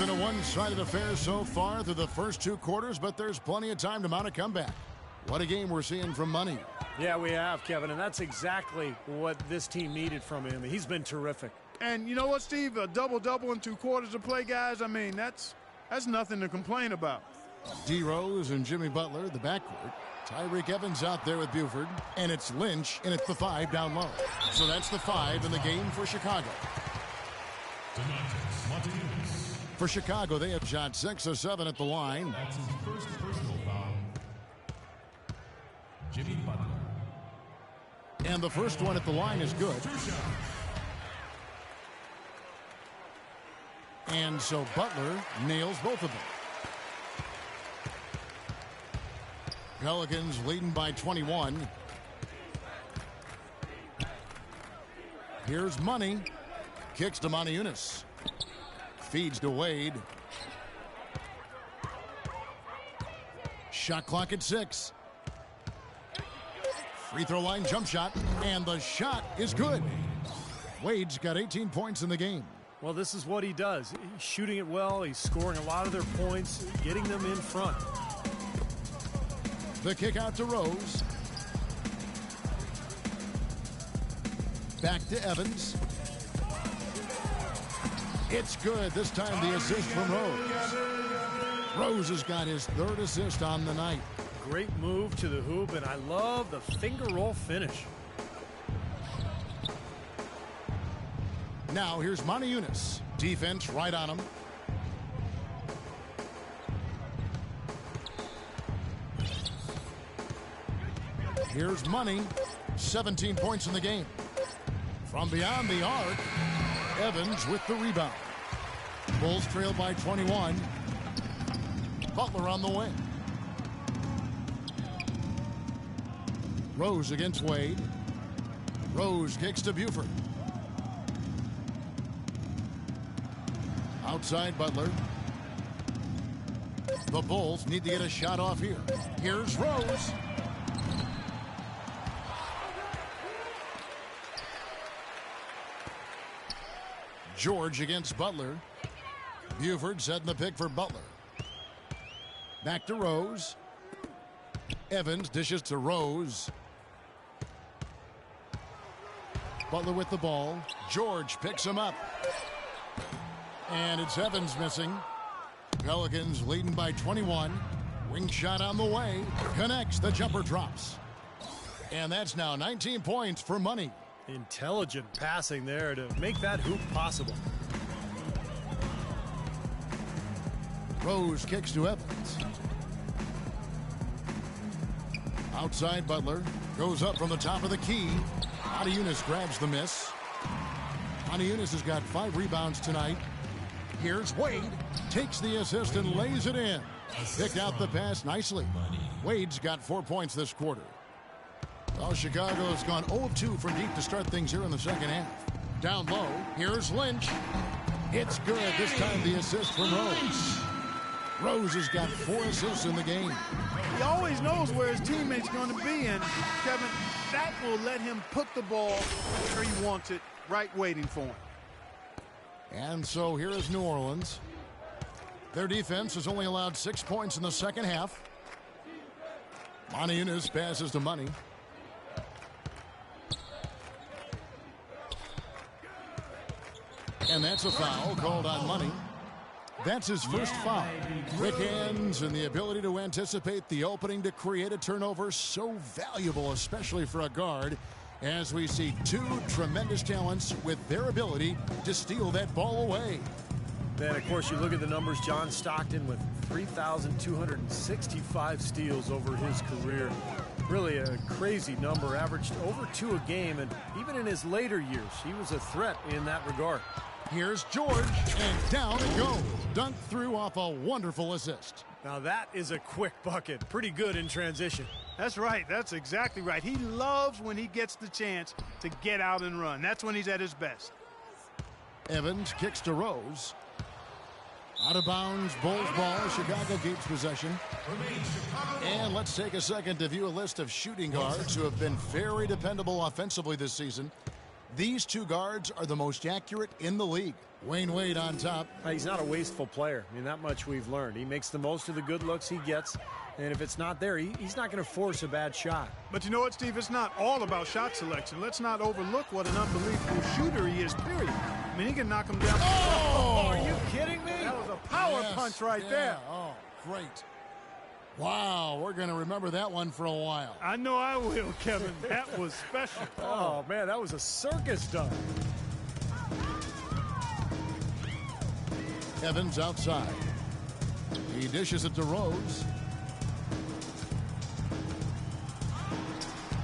been a one-sided affair so far through the first two quarters, but there's plenty of time to mount a comeback. What a game we're seeing from Money. Yeah, we have, Kevin, and that's exactly what this team needed from him. He's been terrific. And you know what, Steve? A double-double in 2 quarters of play, guys. I mean, that's nothing to complain about. D. Rose and Jimmy Butler, the backcourt. Tyreek Evans out there with Buford. And it's Lynch, and it's the 5 down low. So that's the 5 in the game for Chicago. For Chicago, they have shot 6 of 7 at the line. That's his first personal foul. Jimmy Butler. And the first one at the line is good. And so Butler nails both of them. Pelicans leading by 21. Here's Money. Kicks to Moniunas. Feeds to Wade. Shot clock at 6. Free throw line jump shot. And the shot is good. Wade's got 18 points in the game. Well, this is what he does. He's shooting it well. He's scoring a lot of their points, getting them in front. The kick out to Rose. Back to Evans. It's good. This time the assist from Rose. Rose has got his 3rd assist on the night. Great move to the hoop, and I love the finger roll finish. Now here's Moniunas. Defense right on him. Here's Money. 17 points in the game. From beyond the arc, Evans with the rebound. Bulls trail by 21. Butler on the wing. Rose against Wade. Rose kicks to Buford. Outside Butler. The Bulls need to get a shot off here. Here's Rose. George against Butler. Buford setting the pick for Butler. Back to Rose. Evans dishes to Rose. Butler with the ball. George picks him up. And it's Evans missing. Pelicans leading by 21. Wing shot on the way. Connects. The jumper drops. And that's now 19 points for Money. Intelligent passing there to make that hoop possible. Rose kicks to Evans. Outside Butler. Goes up from the top of the key. Moniunas grabs the miss. Moniunas has got 5 rebounds tonight. Here's Wade. Takes the assist and lays it in. Picked out the pass nicely. Wade's got 4 points this quarter. Well, Chicago has gone 0-2 from deep to start things here in the second half. Down low, here's Lynch. It's good. This time the assist from Rose. Rose has got 4 assists in the game. He always knows where his teammate's going to be, and Kevin, that will let him put the ball where he wants it, right waiting for him. And so here is New Orleans. Their defense has only allowed 6 points in the second half. Moniunas passes to Money. And that's a foul called on Money. That's his first foul. Quick hands and the ability to anticipate the opening to create a turnover, so valuable, especially for a guard, as we see 2 tremendous talents with their ability to steal that ball away. Then, of course, you look at the numbers. John Stockton with 3,265 steals over his career. Really a crazy number, averaged over 2 a game, and even in his later years, he was a threat in that regard. Here's George, and down it goes. Dunked through off a wonderful assist. Now that is a quick bucket. Pretty good in transition. That's right. That's exactly right. He loves when he gets the chance to get out and run. That's when he's at his best. Evans kicks to Rose. Out of bounds, Bulls ball. Chicago keeps possession. And let's take a second to view a list of shooting guards who have been very dependable offensively this season. These two guards are the most accurate in the league. Wayne Wade on top. He's not a wasteful player. I mean, that much we've learned. He makes the most of the good looks he gets, and if it's not there, he's not going to force a bad shot. But you know what, Steve? It's not all about shot selection. Let's not overlook what an unbelievable shooter he is, period. I mean, he can knock him down. Oh, are you kidding me? That was a power punch right there. Oh, great. Wow, we're going to remember that one for a while. I know I will, Kevin. That was special. Oh, man, that was a circus dunk. Evans outside. He dishes it to Rose.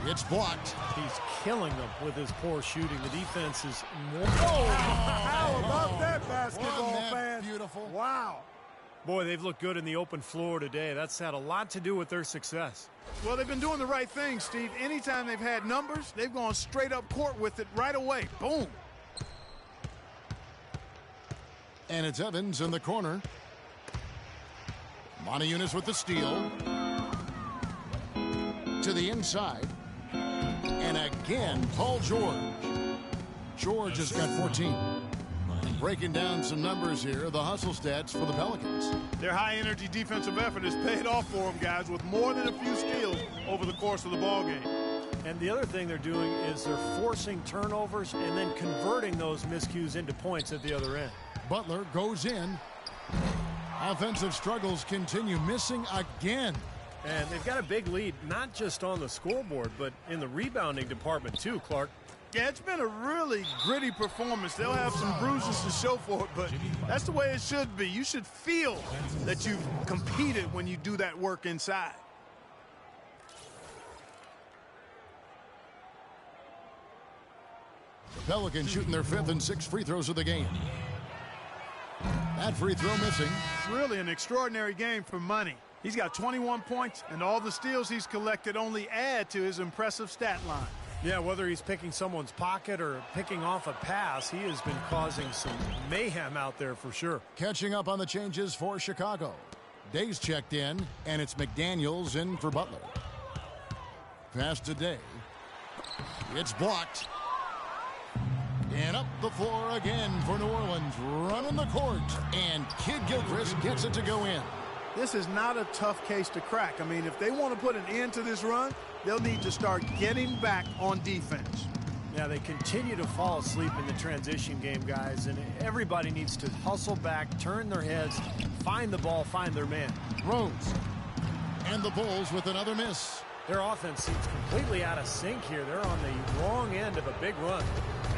It's blocked. He's killing them with his poor shooting. The defense is more. How about that basketball, Wasn't that fan? beautiful? Wow. Boy, they've looked good in the open floor today. That's had a lot to do with their success. Well, they've been doing the right thing, Steve. Anytime they've had numbers, they've gone straight up court with it right away. Boom. And it's Evans in the corner. Montejunas with the steal. To the inside. And again, Paul George. George has got 14. Breaking down some numbers here, the hustle stats for the Pelicans. Their high-energy defensive effort has paid off for them, guys, with more than a few steals over the course of the ballgame. And the other thing they're doing is they're forcing turnovers and then converting those miscues into points at the other end. Butler goes in. Offensive struggles continue, missing again. And they've got a big lead, not just on the scoreboard, but in the rebounding department too, Clark. Yeah, it's been a really gritty performance. They'll have some bruises to show for it, but that's the way it should be. You should feel that you've competed when you do that work inside. The Pelicans shooting their 5th and 6th free throws of the game. That free throw missing. Really an extraordinary game for money. He's got 21 points, and all the steals he's collected only add to his impressive stat line. Yeah, whether he's picking someone's pocket or picking off a pass, he has been causing some mayhem out there for sure. Catching up on the changes for Chicago. Day's checked in, and it's McDaniels in for Butler. Pass to Day. It's blocked. And up the floor again for New Orleans, running the court. And Kid Gilchrist gets it to go in. This is not a tough case to crack. I mean, if they want to put an end to this run, they'll need to start getting back on defense. Yeah, they continue to fall asleep in the transition game, guys, and everybody needs to hustle back, turn their heads, find the ball, find their man. Rose. And the Bulls with another miss. Their offense seems completely out of sync here. They're on the wrong end of a big run.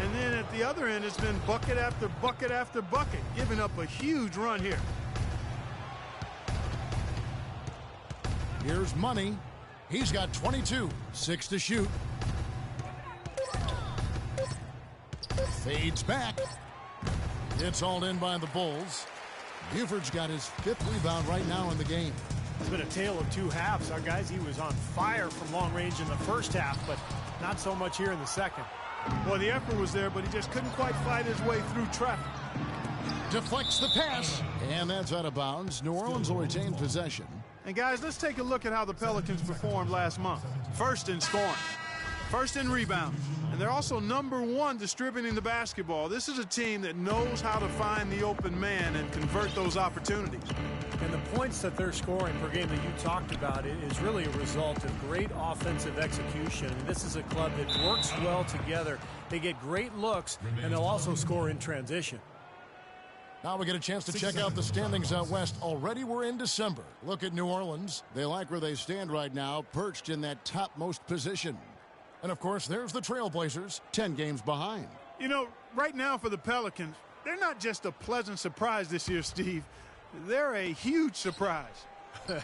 And then at the other end, it's been bucket after bucket after bucket, giving up a huge run here. Here's Money. He's got 22. 6 to shoot. Fades back. It's hauled in by the Bulls. Buford's got his 5th rebound right now in the game. It's been a tale of two halves. Our guys, he was on fire from long range in the first half, but not so much here in the second. Well, the effort was there, but he just couldn't quite fight his way through traffic. Deflects the pass. And that's out of bounds. New Orleans will retain possession. And guys, let's take a look at how the Pelicans performed last month. First in scoring, first in rebounds, and they're also #1 distributing the basketball. This is a team that knows how to find the open man and convert those opportunities. And the points that they're scoring per game that you talked about is really a result of great offensive execution. And this is a club that works well together. They get great looks, and they'll also score in transition. Now we get a chance to check out the standings out west. Already we're in December. Look at New Orleans. They like where they stand right now, perched in that topmost position. And, of course, there's the Trailblazers, 10 games behind. You know, right now for the Pelicans, they're not just a pleasant surprise this year, Steve. They're a huge surprise.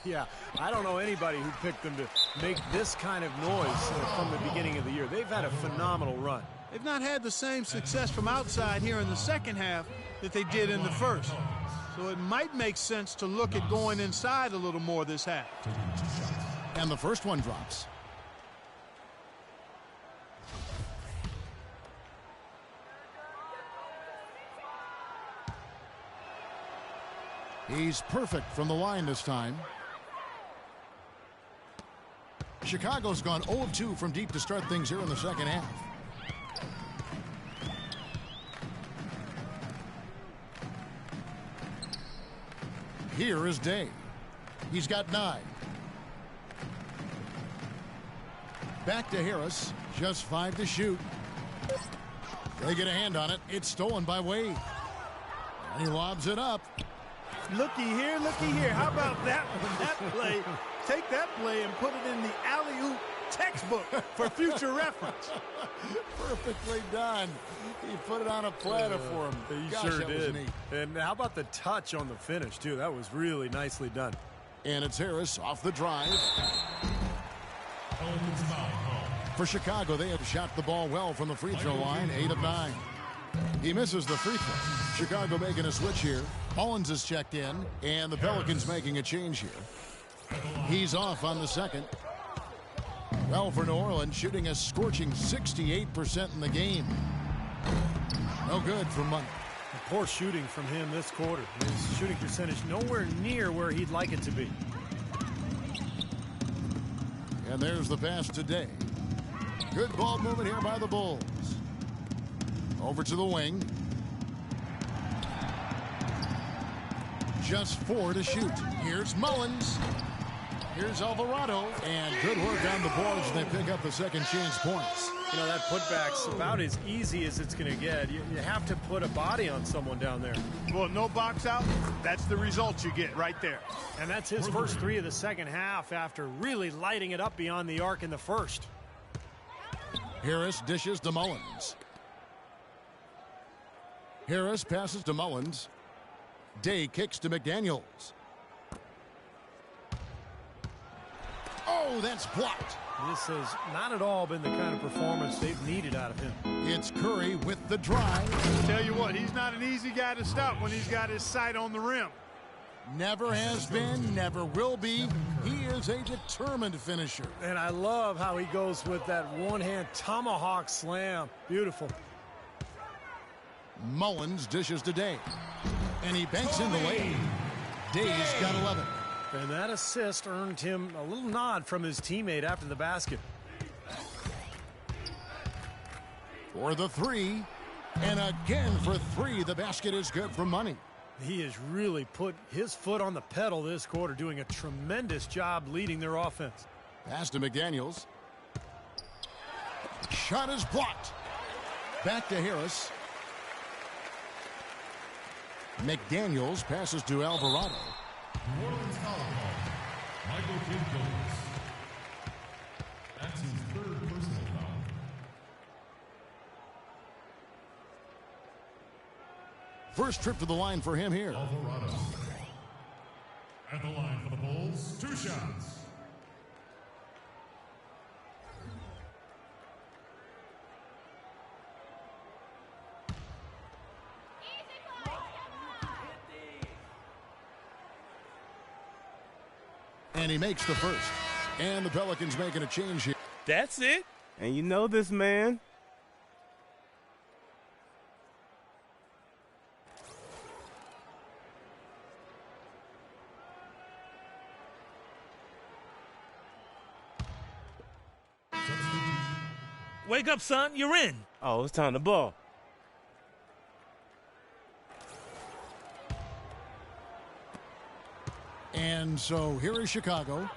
Yeah, I don't know anybody who picked them to make this kind of noise from the beginning of the year. They've had a phenomenal run. They've not had the same success from outside here in the second half that they did in the first. So it might make sense to look at going inside a little more this half. And the first one drops. He's perfect from the line this time. Chicago's gone 0 of 2 from deep to start things here in the second half. Here is Day. He's got 9. Back to Harris. Just 5 to shoot. They get a hand on it. It's stolen by Wade. And he lobs it up. Looky here, looky here. How about that one? That play. Take that play and put it in the alley-oop textbook for future reference. Perfectly done. He put it on a platter for him. He Gosh, sure that was did. neat. And how about the touch on the finish, too? That was really nicely done. And it's Harris off the drive. Pelicans foul. For Chicago, they have shot the ball well from the free throw line, 8 of 9. He misses the free throw. Chicago making a switch here. Mullins is checked in, and the Pelicans making a change here. He's off on the second. Well, for New Orleans, shooting a scorching 68% in the game. No good for Money. Poor shooting from him this quarter. His shooting percentage nowhere near where he'd like it to be. And there's the pass today. Good ball movement here by the Bulls. Over to the wing. Just 4 to shoot. Here's Mullins. Here's Alvarado. And good work on the boards. They pick up the second chance points. You know, that putback's about as easy as it's going to get. You have to put a body on someone down there. Well, no box out. That's the result you get right there. And that's his first 3 of the second half after really lighting it up beyond the arc in the first. Harris dishes to Mullins. Harris passes to Mullins. Day kicks to McDaniels. Oh, that's blocked. This has not at all been the kind of performance they've needed out of him. It's Curry with the drive. Tell you what, he's not an easy guy to stop when he's got his sight on the rim. Never has been, never will be. He is a determined finisher. And I love how he goes with that one-hand tomahawk slam. Beautiful. Mullins dishes to Day. And he banks in the lane. Day's got 11. And that assist earned him a little nod from his teammate after the basket. For the 3. And again for 3. The basket is good for Money. He has really put his foot on the pedal this quarter, doing a tremendous job leading their offense. Pass to McDaniels. Shot is blocked. Back to Harris. McDaniels passes to Alvarado. New Orleans foul call. Michael Kidd goes. That's his 3rd personal foul. First trip to the line for him here. Alvarado. At the line for the Bulls, 2 shots. And he makes the first. And the Pelicans making a change here. That's it. And you know this man. Wake up, son. You're in. Oh, it's time to ball. And so here is Chicago.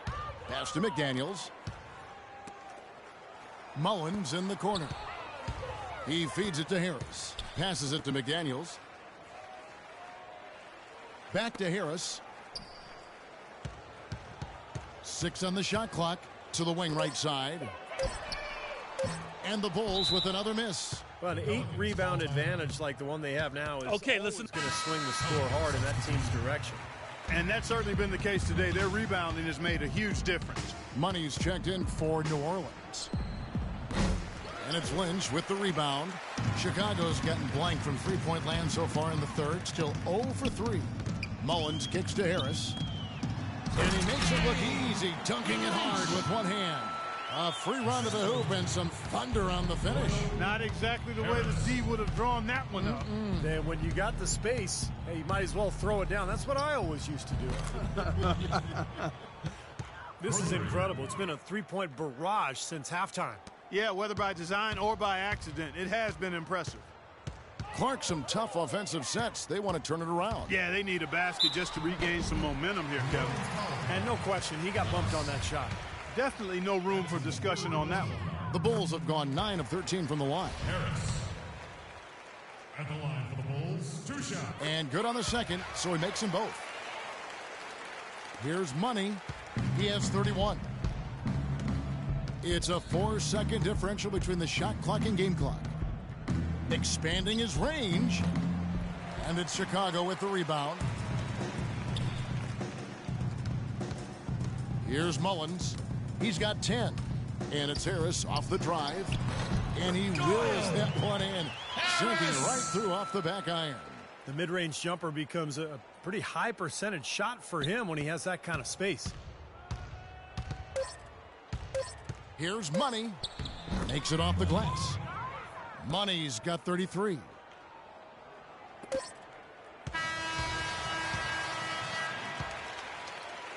Pass to McDaniels. Mullins in the corner. He feeds it to Harris. Passes it to McDaniels. Back to Harris. 6 on the shot clock. To the wing right side. And the Bulls with another miss. Well, an 8-rebound advantage like the one they have now is Okay, listen. going to swing the score hard in that team's direction. And that's certainly been the case today. Their rebounding has made a huge difference. Money's checked in for New Orleans. And it's Lynch with the rebound. Chicago's gotten blank from three-point land so far in the third. Still 0 for 3. Mullins kicks to Harris. And he makes it look easy, dunking it hard with one hand. A free run to the hoop and some thunder on the finish. Not exactly the way the D would have drawn that one up. And when you got the space, hey, you might as well throw it down. That's what I always used to do. This is incredible. It's been a three-point barrage since halftime. Yeah, whether by design or by accident, it has been impressive. Clark, some tough offensive sets. They want to turn it around. Yeah, they need a basket just to regain some momentum here, Kevin. And no question, he got bumped on that shot. Definitely no room for discussion on that one. The Bulls have gone 9 of 13 from the line. Harris. At the line for the Bulls, 2 shots. And good on the second, so he makes them both. Here's Money. He has 31. It's a 4-second differential between the shot clock and game clock. Expanding his range. And it's Chicago with the rebound. Here's Mullins. He's got 10. And it's Harris off the drive. And he wills that one in. Sinking right through off the back iron. The mid-range jumper becomes a pretty high percentage shot for him when he has that kind of space. Here's Money. Makes it off the glass. Money's got 33.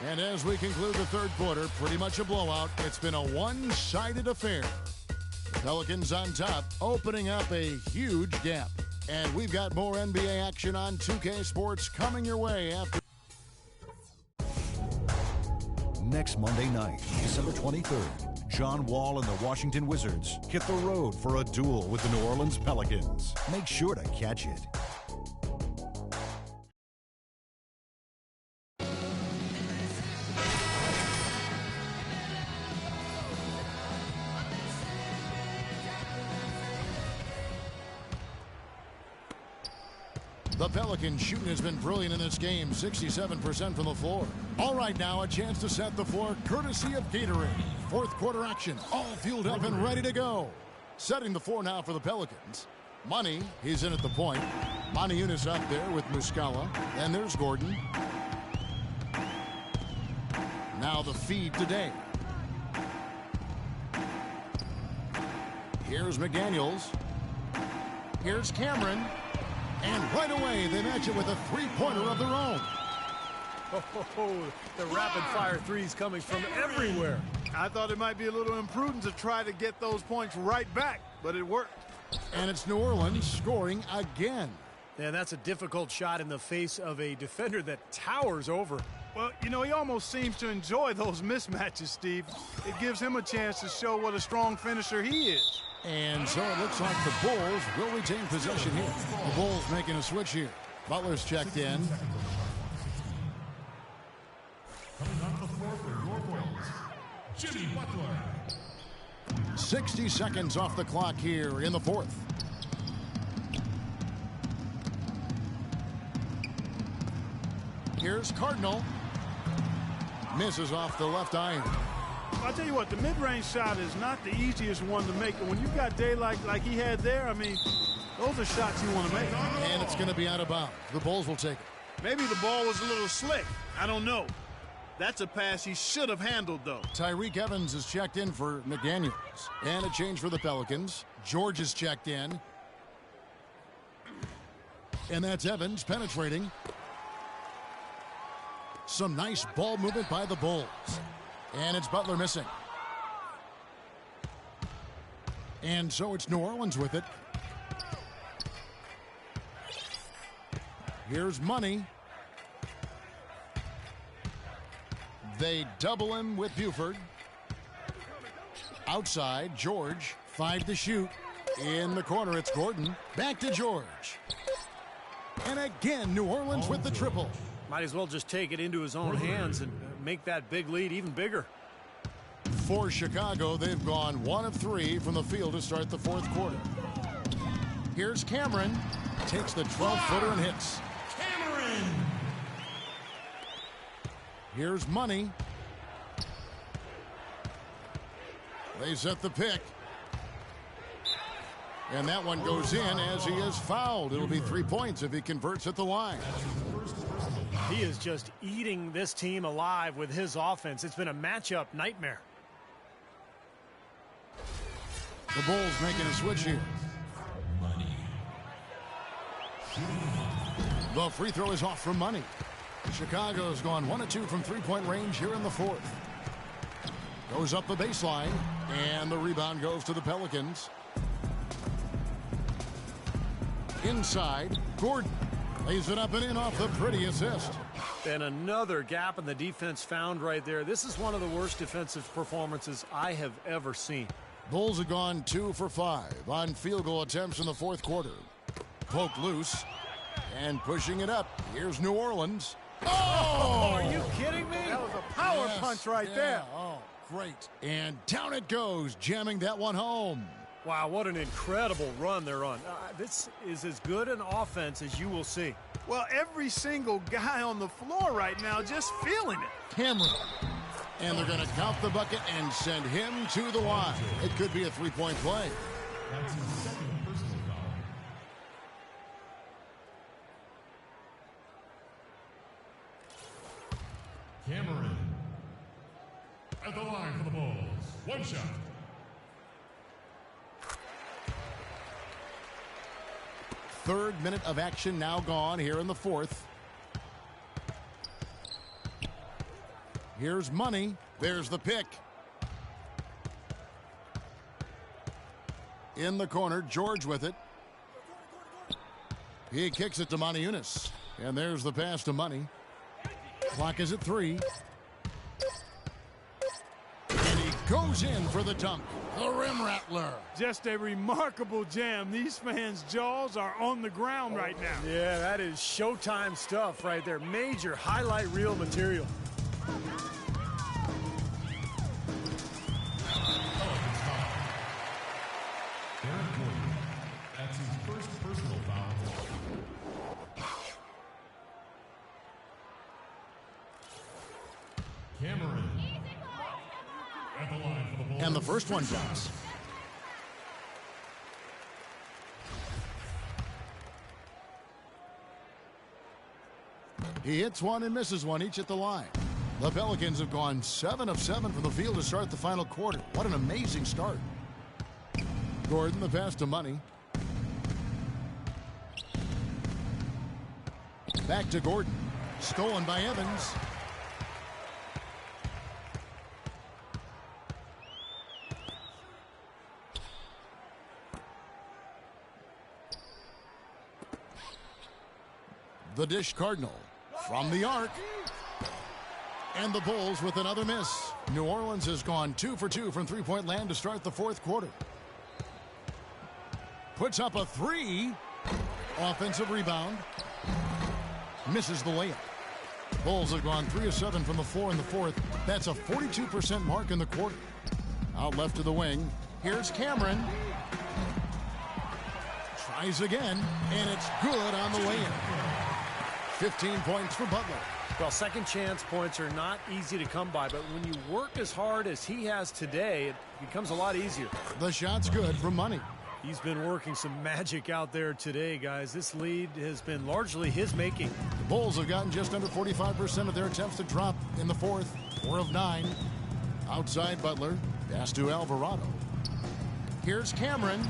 And as we conclude the third quarter, pretty much a blowout. It's been a one-sided affair. The Pelicans on top, opening up a huge gap. And we've got more NBA action on 2K Sports coming your way after. Next Monday night, December 23rd, John Wall and the Washington Wizards hit the road for a duel with the New Orleans Pelicans. Make sure to catch it. The Pelicans shooting has been brilliant in this game, 67% from the floor. All right, now a chance to set the floor courtesy of Gatorade. Fourth quarter action, all fueled up and ready to go. Setting the floor now for the Pelicans. Money, he's in at the point. Moniunas up there with Muscala. And there's Gordon. Now the feed today. Here's McDaniels. Here's Cameron. And right away, they match it with a three-pointer of their own. Oh, the rapid-fire threes coming from everywhere. I thought it might be a little imprudent to try to get those points right back, but it worked. And it's New Orleans scoring again. Yeah, that's a difficult shot in the face of a defender that towers over. Well, you know, he almost seems to enjoy those mismatches, Steve. It gives him a chance to show what a strong finisher he is. And so it looks like the Bulls will retain possession here. The Bulls making a switch here. Butler's checked in. Coming on the floor for your Bulls, Jimmy Butler. 60 seconds off the clock here in the fourth. Here's Cardinal. Misses off the left iron. I'll tell you what, the mid-range shot is not the easiest one to make. And when you've got daylight like he had there, I mean, those are shots you want to make. And it's going to be out of bounds. The Bulls will take it. Maybe the ball was a little slick. I don't know. That's a pass he should have handled, though. Tyreek Evans is checked in for McDaniels. And a change for the Pelicans. George is checked in. And that's Evans penetrating. Some nice ball movement by the Bulls. And it's Butler missing. And so it's New Orleans with it. Here's Money. They double him with Buford. Outside, George. 5 to shoot. In the corner, it's Gordon. Back to George. And again, New Orleans with the triple. Might as well just take it into his own hands and make that big lead even bigger. For Chicago, they've gone 1 of 3 from the field to start the fourth quarter. Here's Cameron. Takes the 12-footer and hits. Cameron. Here's Money. They set the pick. And that one goes in as he is fouled. It'll be 3 points if he converts at the line. He is just eating this team alive with his offense. It's been a matchup nightmare. The Bulls making a switch here. The free throw is off from Money. Chicago's gone 1 of 2 from three-point range here in the fourth. Goes up the baseline, and the rebound goes to the Pelicans. Inside, Gordon lays it up and in off the pretty assist. And another gap in the defense found right there. This is one of the worst defensive performances I have ever seen. Bulls have gone 2 for 5 on field goal attempts in the fourth quarter. Poked loose and pushing it up. Here's New Orleans. Oh! Are you kidding me? That was a power punch right there. Oh, great. And down it goes, jamming that one home. Wow, what an incredible run they're on. This is as good an offense as you will see. Well, every single guy on the floor right now just feeling it. Cameron. And they're going to count the bucket and send him to the line. It could be a three-point play. That's his second personal foul. Cameron. At the line for the Bulls. One shot. Third minute of action now gone here in the fourth. Here's Money. There's the pick. In the corner, George with it. He kicks it to Moniunas. And there's the pass to Money. Clock is at 3. And he goes in for the dunk. The rim rattler. Just a remarkable jam. These fans' jaws are on the ground right now. Yeah, that is Showtime stuff right there. Major highlight reel material. That's his first personal foul. Cameron. At the line for the Bulls. And the first one drops. He hits one and misses one, each at the line. The Pelicans have gone 7 of 7 from the field to start the final quarter. What an amazing start. Gordon, the pass to Money. Back to Gordon. Stolen by Evans. The dish Cardinal from the arc. And the Bulls with another miss. New Orleans has gone 2 for 2 from three-point land to start the fourth quarter. Puts up a 3. Offensive rebound. Misses the layup. Bulls have gone 3 of 7 from the floor in the fourth. That's a 42% mark in the quarter. Out left to the wing. Here's Cameron. Tries again, and it's good on the way in. 15 points for Butler. Well, second chance points are not easy to come by, but when you work as hard as he has today, it becomes a lot easier. The shot's good from Money. He's been working some magic out there today, guys. This lead has been largely his making. The Bulls have gotten just under 45% of their attempts to drop in the fourth. 4 of 9. Outside Butler. Pass to Alvarado. Here's Cameron.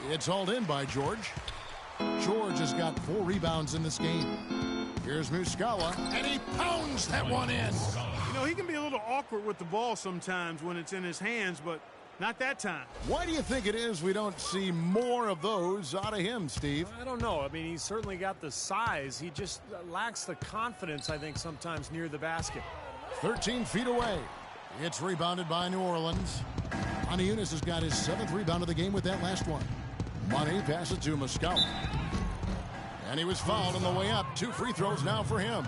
It's hauled in by George. George has got 4 rebounds in this game. Here's Muscala, and he pounds that one in. You know, he can be a little awkward with the ball sometimes when it's in his hands, but not that time. Why do you think it is we don't see more of those out of him, Steve? I don't know. I mean, he's certainly got the size. He just lacks the confidence, I think, sometimes near the basket. 13 feet away. It's rebounded by New Orleans. Moniunas has got his 7th rebound of the game with that last one. Money passes to Muscala. And he was fouled on the way up. 2 free throws now for him.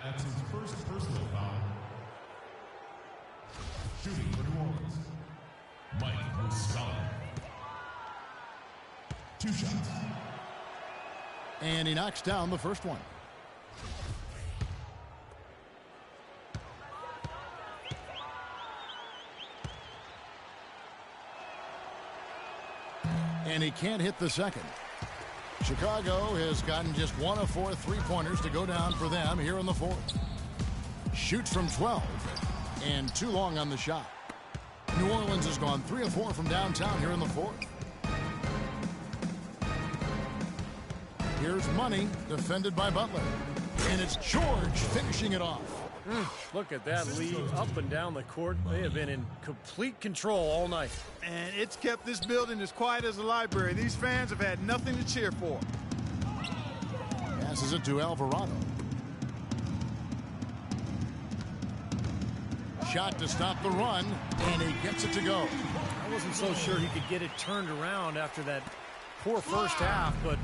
That's his first personal foul. Shooting for New Orleans. Mike Muscala. 2 shots. And he knocks down the first one. And he can't hit the second. Chicago has gotten just 1 of 4 three-pointers to go down for them here in the fourth. Shoots from 12 and too long on the shot. New Orleans has gone 3 of 4 from downtown here in the fourth. Here's Money, defended by Butler. And it's George finishing it off. Look at that lead up and down the court. They have been in complete control all night. And it's kept this building as quiet as a library. These fans have had nothing to cheer for. Passes it to Alvarado. Shot to stop the run, and he gets it to go. I wasn't so sure he could get it turned around after that poor first half, but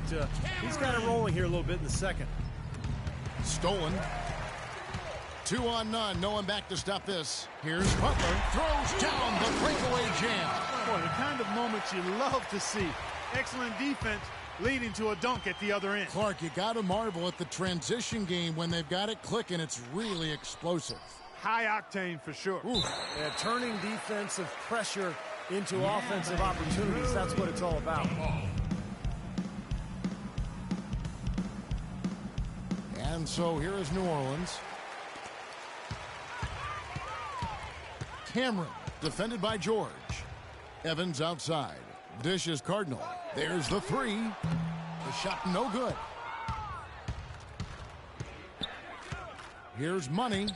he's got it rolling here a little bit in the second. Stolen. 2 on none. No one back to stop this. Here's Butler. Throws down the breakaway jam. Boy, the kind of moments you love to see. Excellent defense leading to a dunk at the other end. Clark, you got to marvel at the transition game. When they've got it clicking, it's really explosive. High octane for sure. Yeah, turning defensive pressure into offensive opportunities. That's what it's all about. And so here is New Orleans. Cameron, defended by George. Evans outside. Dish is Cardinal. There's the three. The shot no good. Here's Money.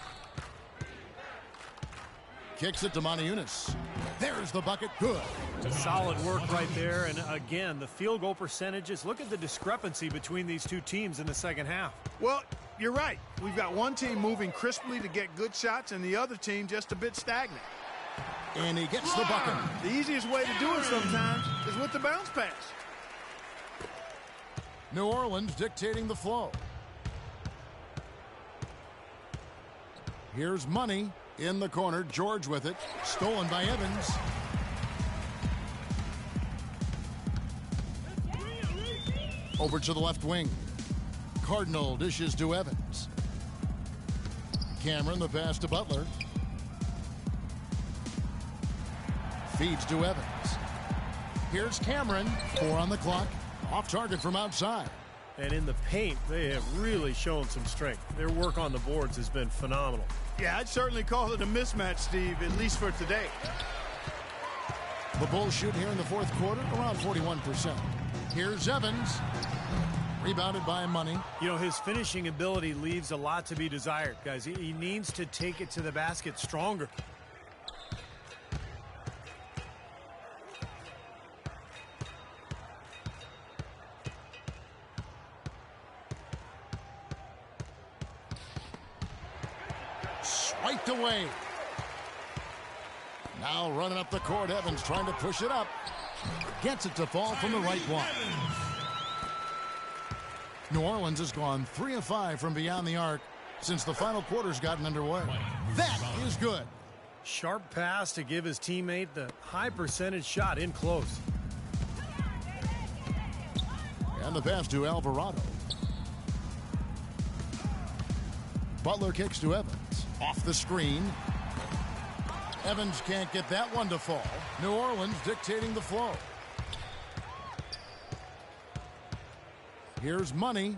Kicks it to Montejunas. There's the bucket. Good. Solid work right there. And again, the field goal percentages. Look at the discrepancy between these two teams in the second half. Well, you're right. We've got one team moving crisply to get good shots and the other team just a bit stagnant. And he gets the bucket. The easiest way to do it sometimes is with the bounce pass. New Orleans dictating the flow. Here's Money in the corner. George with it. Stolen by Evans. Over to the left wing. Cardinal dishes to Evans. Cameron, the pass to Butler. Feeds to Evans. Here's Cameron. 4 on the clock. Off target from outside. And in the paint, they have really shown some strength. Their work on the boards has been phenomenal. Yeah, I'd certainly call it a mismatch, Steve, at least for today. The Bulls shoot here in the fourth quarter, around 41%. Here's Evans. Rebounded by Money. You know, his finishing ability leaves a lot to be desired, guys. He needs to take it to the basket stronger. Swiped away. Now running up the court, Evans trying to push it up. Gets it to fall from the right block. New Orleans has gone 3 of 5 from beyond the arc since the final quarter's gotten underway. That is good. Sharp pass to give his teammate the high percentage shot in close. And the pass to Alvarado. Butler kicks to Evans. Off the screen. Evans can't get that one to fall. New Orleans dictating the flow. Here's Money.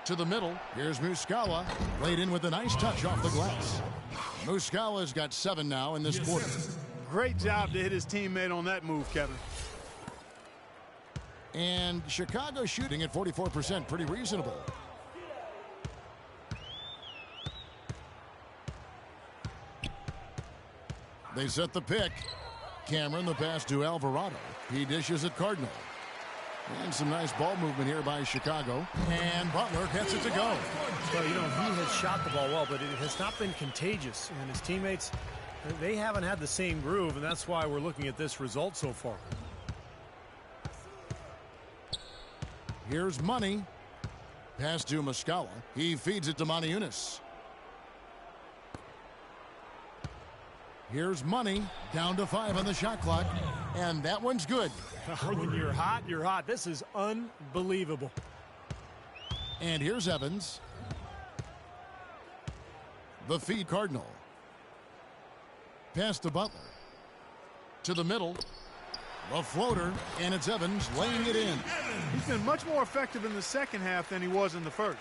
To the middle. Here's Muscala. Laid in with a nice touch off the glass. Muscala's got 7 now in this quarter. Great job to hit his teammate on that move, Kevin. And Chicago shooting at 44%. Pretty reasonable. They set the pick. Cameron, the pass to Alvarado. He dishes at Cardinal. And some nice ball movement here by Chicago. And Butler gets it to go. Well, you know, he has shot the ball well, but it has not been contagious. And his teammates, they haven't had the same groove, and that's why we're looking at this result so far. Here's Money. Pass to Muscala. He feeds it to Montejunas. Here's Money. Down to 5 on the shot clock. And that one's good. When you're hot, you're hot. This is unbelievable. And here's Evans. The feed Cardinal. Pass to Butler. To the middle. The floater. And it's Evans laying it in. He's been much more effective in the second half than he was in the first.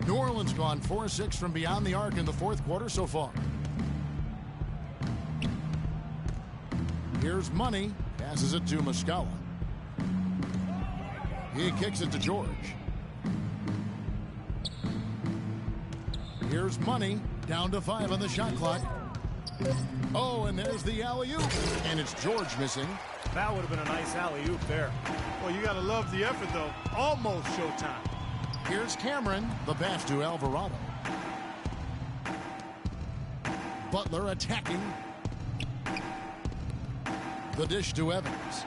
New Orleans gone 4-6 from beyond the arc in the fourth quarter so far. Here's Money. Passes it to Muscala. He kicks it to George. Here's Money, down to 5 on the shot clock. Oh, and there's the alley-oop. And it's George missing. That would have been a nice alley-oop there. Well, you got to love the effort, though. Almost showtime. Here's Cameron, the pass to Alvarado. Butler attacking. The dish to Evans.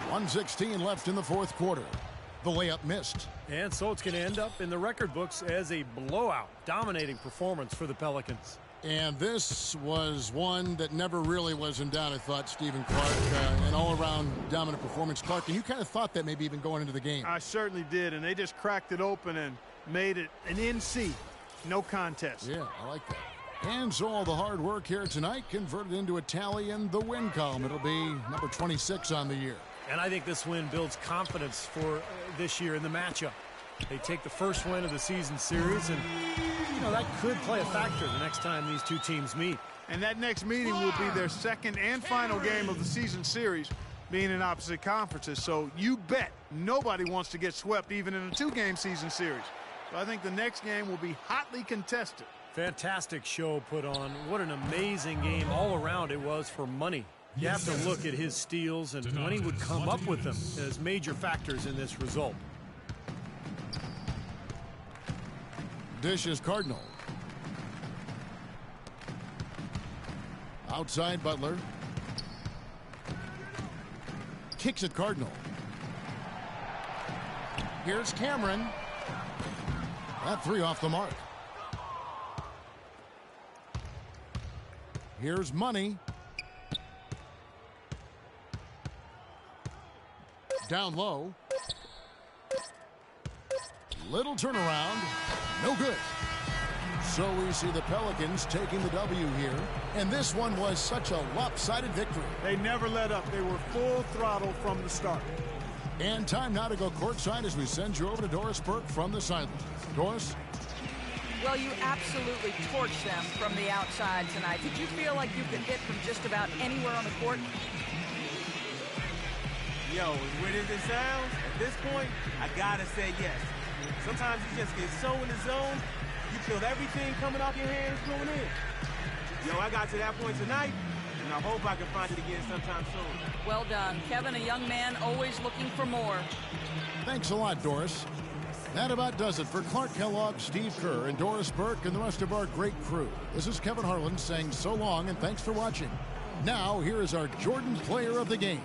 1:16 left in the fourth quarter. The layup missed. And so it's going to end up in the record books as a blowout, dominating performance for the Pelicans. And this was one that never really was in doubt, I thought, Stephen Clark. An all-around dominant performance. Clark, and you kind of thought that maybe even going into the game. I certainly did, and they just cracked it open and made it an NC. No contest. Yeah, I like that. And so all the hard work here tonight converted into a tally in the win column. It'll be number 26 on the year. And I think this win builds confidence for this year in the matchup. They take the first win of the season series, and, you know, that could play a factor the next time these two teams meet. And that next meeting will be their second and final game of the season series, being in opposite conferences. So you bet nobody wants to get swept even in a two-game season series. So I think the next game will be hotly contested. Fantastic show put on. What an amazing game all around it was for Money. You have to look at his steals and when he would come up with them as major factors in this result. Dish is Cardinal. Outside Butler. Kicks it Cardinal. Here's Cameron. That three off the mark. Here's Money. Down low. Little turnaround. No good. So we see the Pelicans taking the W here. And this one was such a lopsided victory. They never let up. They were full throttle from the start. And time now to go courtside as we send you over to Doris Burke from the sideline. Doris? Well, you absolutely torched them from the outside tonight. Did you feel like you could hit from just about anywhere on the court? Yo, as weird as it sounds, at this point, I gotta say yes. Sometimes you just get so in the zone, you feel everything coming off your hands going in. Yo, I got to that point tonight, and I hope I can find it again sometime soon. Well done. Kevin, a young man always looking for more. Thanks a lot, Doris. That about does it for Clark Kellogg, Steve Kerr, and Doris Burke, and the rest of our great crew. This is Kevin Harlan saying so long and thanks for watching. Now, here is our Jordan Player of the Game.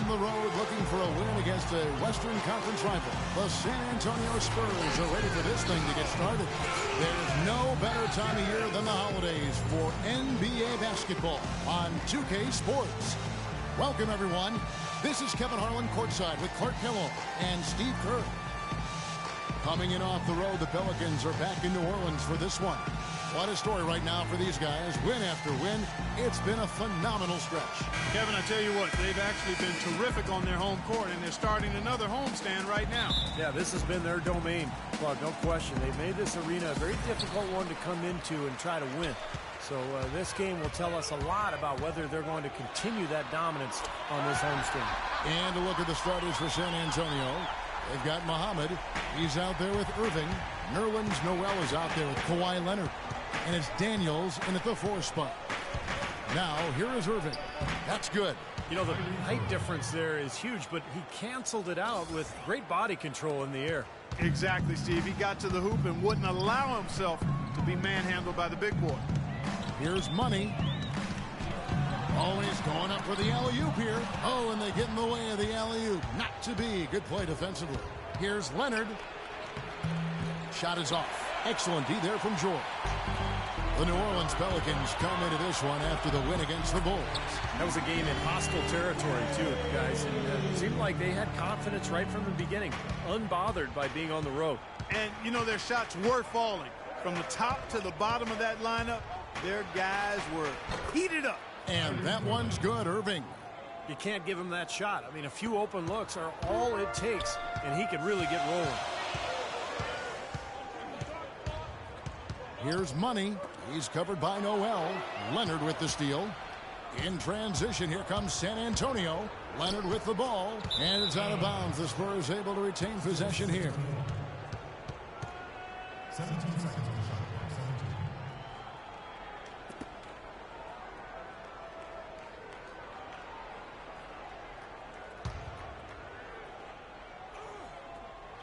on the road looking for a win against a Western Conference rival. The San Antonio Spurs are ready for this thing to get started. There's no better time of year than the holidays for NBA basketball on 2K Sports. Welcome, everyone. This is Kevin Harlan courtside with Clark Kellogg and Steve Kerr. Coming in off the road, the Pelicans are back in New Orleans for this one. What a story right now for these guys. Win after win. It's been a phenomenal stretch. Kevin, I tell you what, they've actually been terrific on their home court, and they're starting another homestand right now. Yeah, this has been their domain, Clark, no question. They've made this arena a very difficult one to come into and try to win. So this game will tell us a lot about whether they're going to continue that dominance on this homestand. And a look at the starters for San Antonio. They've got Muhammad. He's out there with Irving. Nerlens Noel is out there with Kawhi Leonard. And it's Daniels in at the 4 spot. Now, here is Irving. That's good. You know, the height difference there is huge, but he canceled it out with great body control in the air. Exactly, Steve. He got to the hoop and wouldn't allow himself to be manhandled by the big boy. Here's Money. Always going up for the alley-oop here. Oh, and they get in the way of the alley-oop. Not to be. Good play defensively. Here's Leonard. Shot is off. Excellent D there from George. The New Orleans Pelicans come into this one after the win against the Bulls. That was a game in hostile territory, too, guys. And it seemed like they had confidence right from the beginning, unbothered by being on the road. And, you know, their shots were falling. From the top to the bottom of that lineup, their guys were heated up. And that one's good, Irving. You can't give him that shot. I mean, a few open looks are all it takes, and he could really get rolling. Here's Money. He's covered by Noel. Leonard with the steal. In transition, here comes San Antonio. Leonard with the ball. And it's out of bounds. The Spurs able to retain possession here. 17 seconds on the shot clock. 17.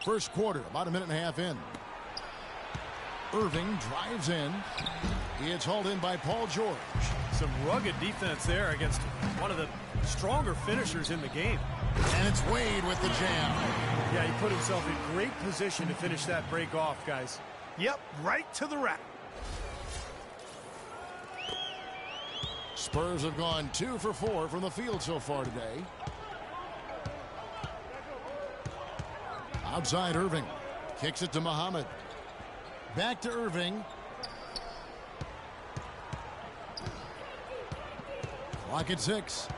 First quarter, about a minute and a half in. Irving drives in. It's hauled in by Paul George. Some rugged defense there against one of the stronger finishers in the game. And it's Wade with the jam. Yeah, he put himself in great position to finish that break off, guys. Yep, right to the rack. Spurs have gone 2 for 4 from the field so far today. Outside Irving. Kicks it to Muhammad. Back to Irving. Clock at 6.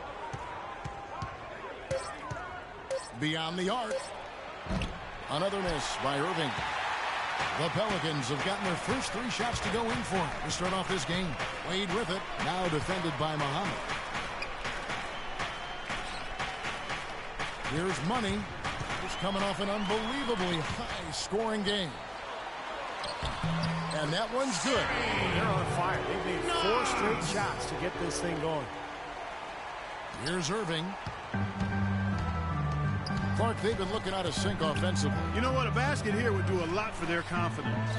Beyond the arc. Another miss by Irving. The Pelicans have gotten their first 3 shots to go in for him to start off this game. Wade with it. Now defended by Muhammad. Here's Money. He's coming off an unbelievably high-scoring game. And that one's good. They're on fire. They've made 4 straight shots to get this thing going. Here's Irving. Clark, they've been looking out of sync offensively. You know what? A basket here would do a lot for their confidence.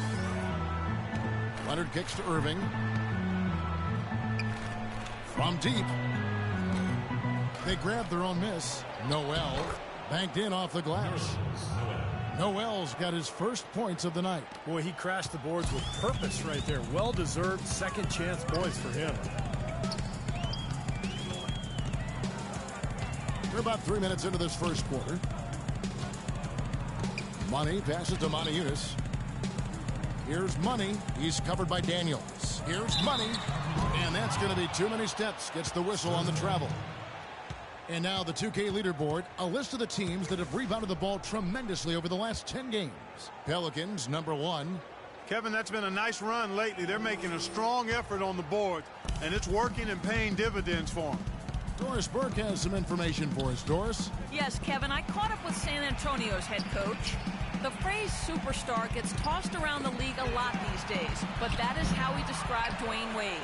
Leonard kicks to Irving. From deep. They grabbed their own miss. Noel banked in off the glass. Noel's got his first points of the night. Boy, he crashed the boards with purpose right there. Well-deserved second chance points for him. We're about 3 minutes into this first quarter. Money passes to Montejunas. Here's Money. He's covered by Daniels. Here's Money. And that's going to be too many steps. Gets the whistle on the travel. And now the 2K leaderboard, a list of the teams that have rebounded the ball tremendously over the last 10 games. Pelicans, number 1. Kevin, that's been a nice run lately. They're making a strong effort on the board, and it's working and paying dividends for them. Doris Burke has some information for us. Doris? Yes, Kevin, I caught up with San Antonio's head coach. The phrase superstar gets tossed around the league a lot these days, but that is how he described Dwayne Wade.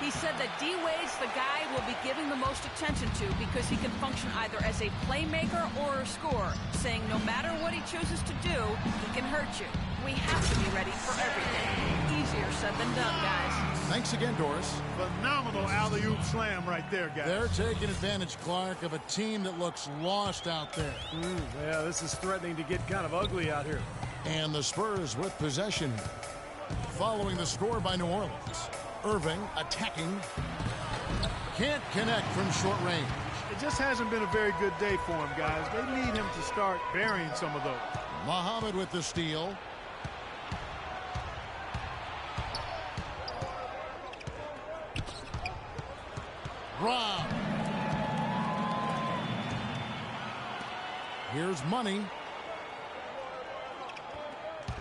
He said that D. Wade's the guy we'll be giving the most attention to because he can function either as a playmaker or a scorer, saying no matter what he chooses to do, he can hurt you. We have to be ready for everything. Easier said than done, guys. Thanks again, Doris. Phenomenal alley-oop slam right there, guys. They're taking advantage, Clark, of a team that looks lost out there. Yeah, this is threatening to get kind of ugly out here. And the Spurs with possession. Following the score by New Orleans. Irving attacking. Can't connect from short range. It just hasn't been a very good day for him, guys. They need him to start burying some of those. Muhammad with the steal. Rob. Here's Money.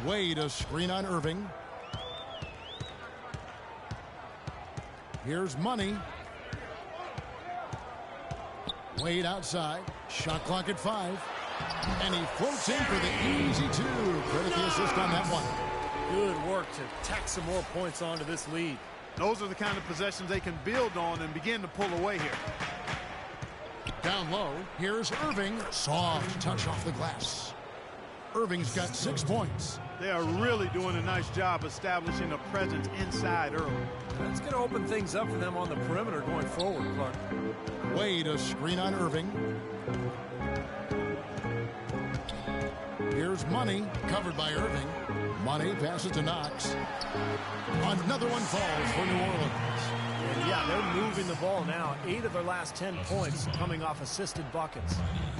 Wade, a screen on Irving. Here's Money. Wade outside. Shot clock at 5. And he floats in for the easy 2. Credit the assist on that one. Good work to tack some more points onto this lead. Those are the kind of possessions they can build on and begin to pull away here. Down low, here's Irving. Soft touch off the glass. Irving's got 6 points. They are really doing a nice job establishing a presence inside early. That's going to open things up for them on the perimeter going forward, Clark. Wade, a screen on Irving. Here's Money, covered by Irving. Money passes to Knox. Another one falls for New Orleans. And yeah, they're moving the ball now. 8 of their last 10 points coming off assisted buckets.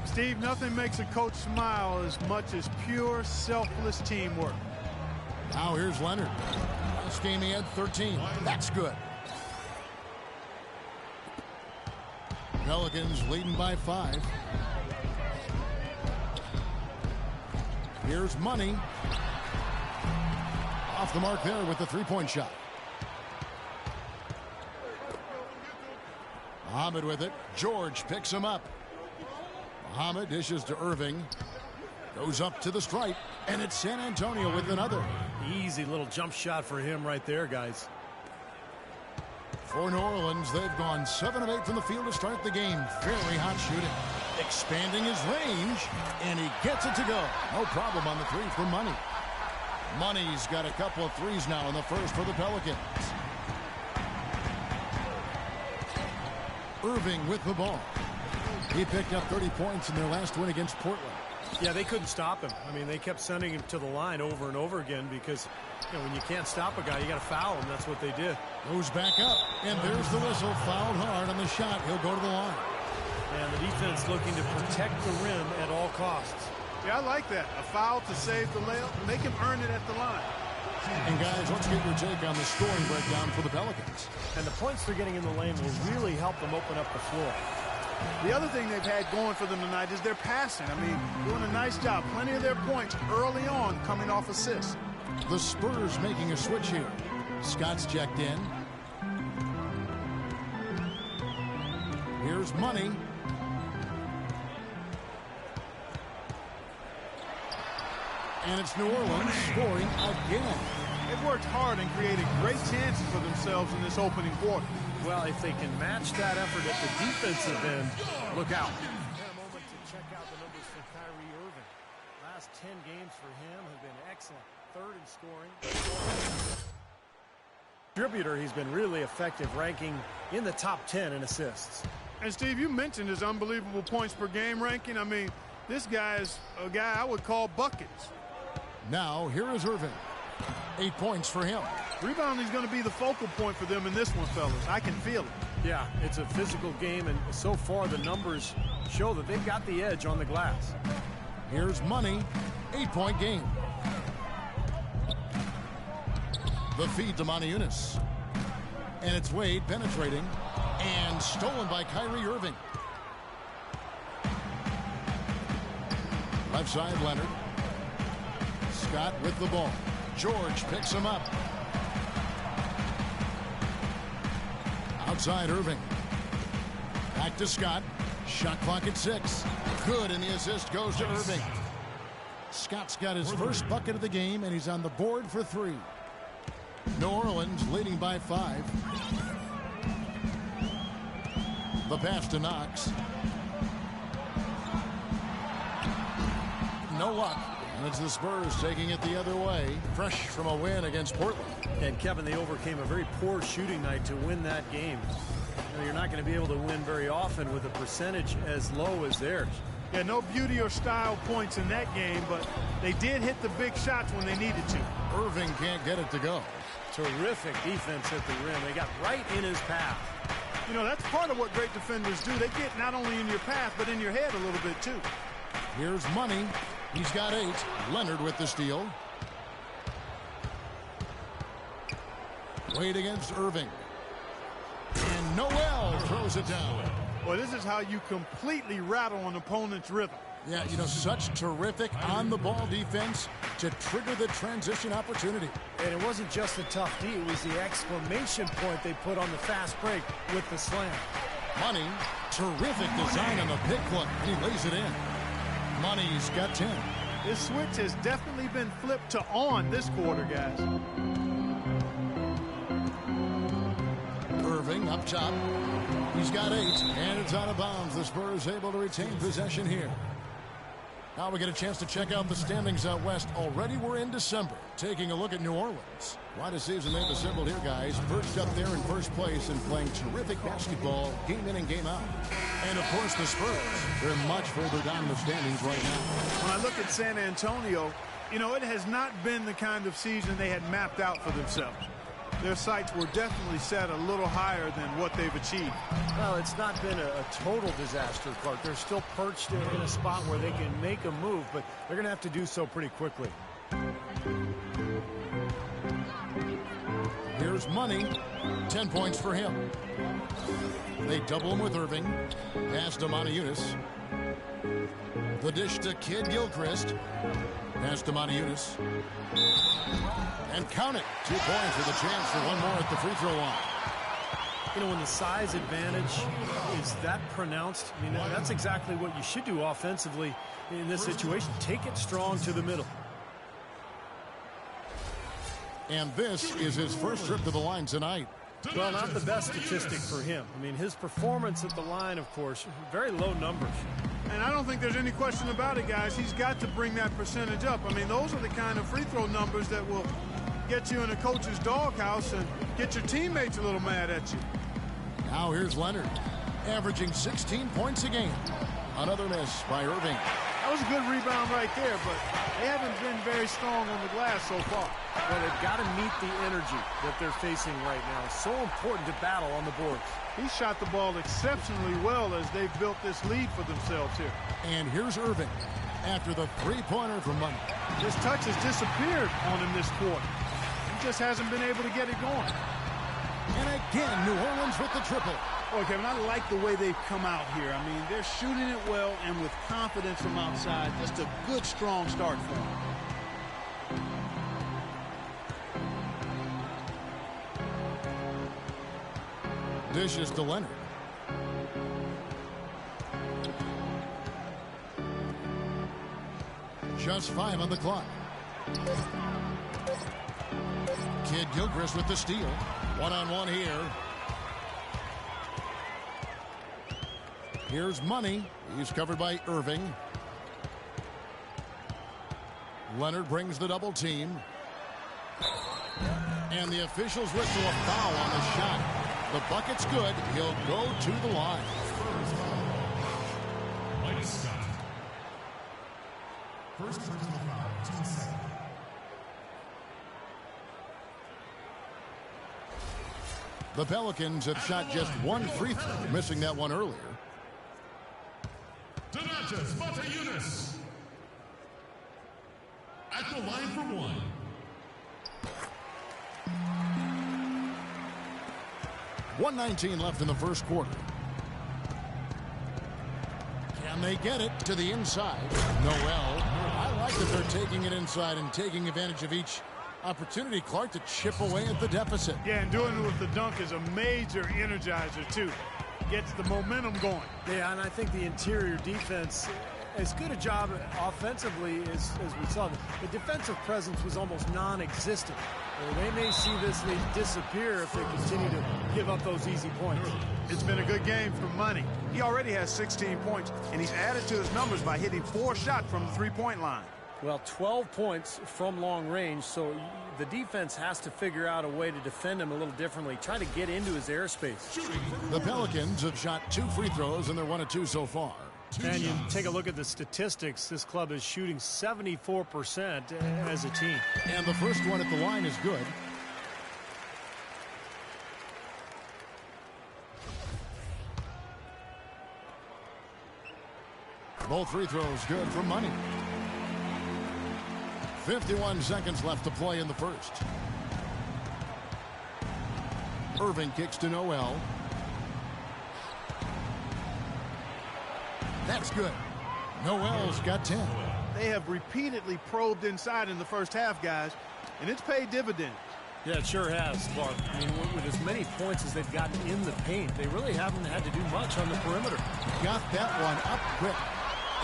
Steve, nothing makes a coach smile as much as pure, selfless teamwork. Now here's Leonard. Last game he had 13. That's good. Pelicans leading by 5. Here's Money. Off the mark there with the three-point shot. Muhammad with it. George picks him up. Muhammad dishes to Irving. Goes up to the stripe. And it's San Antonio with another. Easy little jump shot for him right there, guys. For New Orleans, they've gone 7 of 8 from the field to start the game. Very hot shooting. Expanding his range. And he gets it to go. No problem on the 3 for Money. Money's got a couple of threes now in the first for the Pelicans. Irving with the ball. He picked up 30 points in their last win against Portland. Yeah, they couldn't stop him. I mean, they kept sending him to the line over and over again because, you know, when you can't stop a guy, you got to foul him. That's what they did. Goes back up, and there's the whistle. Fouled hard on the shot. He'll go to the line. And the defense looking to protect the rim at all costs. Yeah, I like that. A foul to save the layup. Make him earn it at the line. And guys, let's get your take on the scoring breakdown for the Pelicans. And the points they're getting in the lane will really help them open up the floor. The other thing they've had going for them tonight is their passing. I mean, doing a nice job. Plenty of their points early on coming off assists. The Spurs making a switch here. Scott's checked in. Here's Money. And it's New Orleans scoring again. They've worked hard and created great chances for themselves in this opening quarter. Well, if they can match that effort at the defensive end, look out. And a moment to check out the numbers for Kyrie Irving. Last 10 games for him have been excellent. 3rd in scoring. Distributor, he's been really effective, ranking in the top 10 in assists. And Steve, you mentioned his unbelievable points per game ranking. I mean, this guy is a guy I would call buckets. Now, here is Irving. 8 points for him. Rebounding is going to be the focal point for them in this one, fellas. I can feel it. Yeah, it's a physical game, and so far the numbers show that they've got the edge on the glass. Here's Money. 8-point game. The feed to Moniunas. And it's Wade penetrating. And stolen by Kyrie Irving. Left side, Leonard. Scott with the ball. George picks him up. Outside Irving. Back to Scott. Shot clock at 6. Good, and the assist goes to Irving. Scott's got his first bucket of the game, and he's on the board for 3. New Orleans leading by 5. The pass to Knox. No luck. And it's the Spurs taking it the other way. Fresh from a win against Portland. And Kevin, they overcame a very poor shooting night to win that game. You know, you're not going to be able to win very often with a percentage as low as theirs. Yeah, no beauty or style points in that game, but they did hit the big shots when they needed to. Irving can't get it to go. Terrific defense at the rim. They got right in his path. You know, that's part of what great defenders do. They get not only in your path, but in your head a little bit, too. Here's Money. He's got 8. Leonard with the steal. Wade against Irving. And Noel throws it down. Well, this is how you completely rattle an opponent's rhythm. Yeah, you know, such terrific on-the-ball defense to trigger the transition opportunity. And it wasn't just the tough D, it was the exclamation point they put on the fast break with the slam. Money, terrific design on the pick one, and he lays it in. Money's got 10. This switch has definitely been flipped to on this quarter, guys. Irving up top. He's got 8, and it's out of bounds. The Spurs able to retain possession here. Now we get a chance to check out the standings out west. Already we're in December. Taking a look at New Orleans. Quite a season they've assembled here, guys. Perched up there in first place and playing terrific basketball game in and game out. And, of course, the Spurs. They're much further down the standings right now. When I look at San Antonio, you know, it has not been the kind of season they had mapped out for themselves. Their sights were definitely set a little higher than what they've achieved. Well, it's not been a total disaster, Clark. They're still perched in a spot where they can make a move, but they're going to have to do so pretty quickly. Here's Money. 10 points for him. They double him with Irving. Pass to Montejunas. The dish to Kid Gilchrist. Pass to Montejunas. And count it. 2 points with a chance for one more at the free throw line. You know, when the size advantage is that pronounced, I mean, that's exactly what you should do offensively in this situation. Take it strong to the middle. And this is his first trip to the line tonight. Well, not the best statistic for him. I mean, his performance at the line, of course, very low numbers. And I don't think there's any question about it, guys. He's got to bring that percentage up. I mean, those are the kind of free throw numbers that will get you in a coach's doghouse and get your teammates a little mad at you. Now here's Leonard, averaging 16 points a game. Another miss by Irving. That was a good rebound right there, but they haven't been very strong on the glass so far. Well, they've got to meet the energy that they're facing right now. So important to battle on the boards. He shot the ball exceptionally well as they've built this lead for themselves here. And here's Irving after the three-pointer from Money. His touch has disappeared on him this quarter. He just hasn't been able to get it going. And again, New Orleans with the triple. Oh, Kevin, I like the way they've come out here. I mean, they're shooting it well and with confidence from outside. Just a good, strong start for them. Dishes to Leonard. Just 5 on the clock. Kid Gilchrist with the steal. One-on-one here. Here's Money. He's covered by Irving. Leonard brings the double team. And the officials whistle a foul on the shot. The bucket's good. He'll go to the line. Mike Scott. First personal foul, team second. The Pelicans have shot just one free throw, missing that one earlier. Donatas Montejunas. At the line for one. .119 left in the first quarter. Can they get it to the inside? Noel. I like that they're taking it inside and taking advantage of each opportunity, Clark, to chip away at the deficit. Yeah, and doing it with the dunk is a major energizer, too. Gets the momentum going. Yeah, and I think the interior defense, as good a job offensively as we saw, the defensive presence was almost non-existent. They may see this lead disappear if they continue to give up those easy points. It's been a good game for Money. He already has 16 points, and he's added to his numbers by hitting 4 shots from the three-point line. Well, 12 points from long range, so the defense has to figure out a way to defend him a little differently, try to get into his airspace. The Pelicans have shot 2 free throws, and they're 1 of 2 so far. And you take a look at the statistics. This club is shooting 74% as a team. And the first one at the line is good. Both free throws good for money. 51 seconds left to play in the first. Irving kicks to Noel. That's good. Noel's got 10. They have repeatedly probed inside in the first half, guys, and it's paid dividends. Yeah, it sure has, Clark. I mean, with as many points as they've gotten in the paint, they really haven't had to do much on the perimeter. Got that one up quick.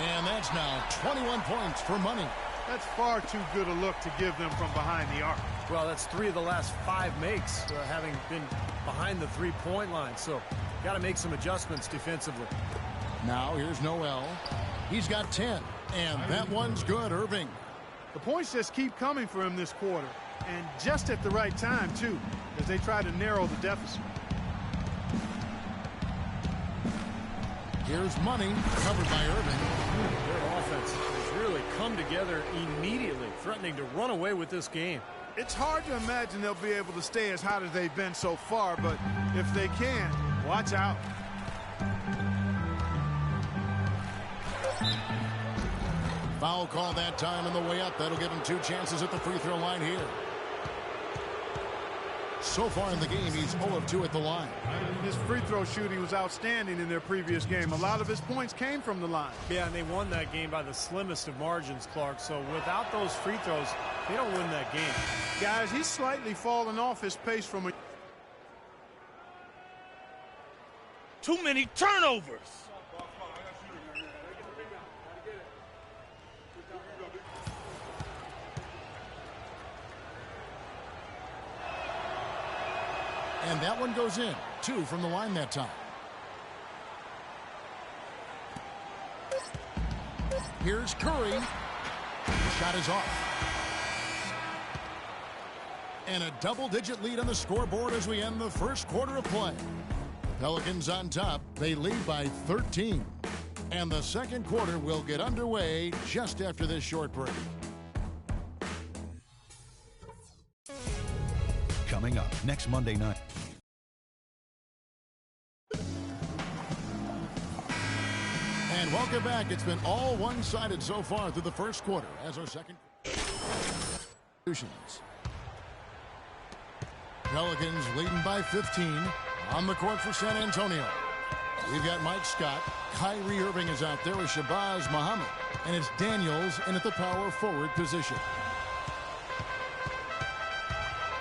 And that's now 21 points for money. That's far too good a look to give them from behind the arc. Well, that's 3 of the last 5 makes, having been behind the three-point line. So, got to make some adjustments defensively. Now here's Noel. He's got 10. And that one's good, Irving. The points just keep coming for him this quarter. And just at the right time, too, as they try to narrow the deficit. Here's money, covered by Irving. Their offense has really come together immediately, threatening to run away with this game. It's hard to imagine they'll be able to stay as hot as they've been so far, but if they can, watch out. Foul call that time on the way up. That'll give him 2 chances at the free throw line here. So far in the game, he's 0 of 2 at the line. His free throw shooting was outstanding in their previous game. A lot of his points came from the line. Yeah, and they won that game by the slimmest of margins, Clark. So without those free throws, they don't win that game. Guys, he's slightly fallen off his pace from a... Too many turnovers. And that one goes in. 2 from the line that time. Here's Curry. The shot is off. And a double-digit lead on the scoreboard as we end the first quarter of play. Pelicans on top. They lead by 13. And the second quarter will get underway just after this short break. Coming up next Monday night. And welcome back. It's been all one-sided so far through the first quarter as our second. Pelicans leading by 15 on the court for San Antonio. We've got Mike Scott. Kyrie Irving is out there with Shabazz Muhammad. And it's Daniels in at the power forward position.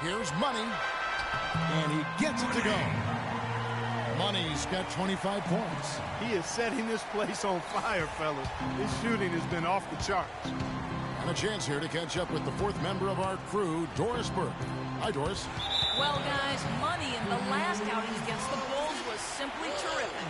Here's Money. And he gets it to go. Money's got 25 points. He is setting this place on fire, fellas. His shooting has been off the charts. And a chance here to catch up with the 4th member of our crew, Doris Burke. Hi, Doris. Well, guys, Money in the last outing against the Bulls was simply terrific.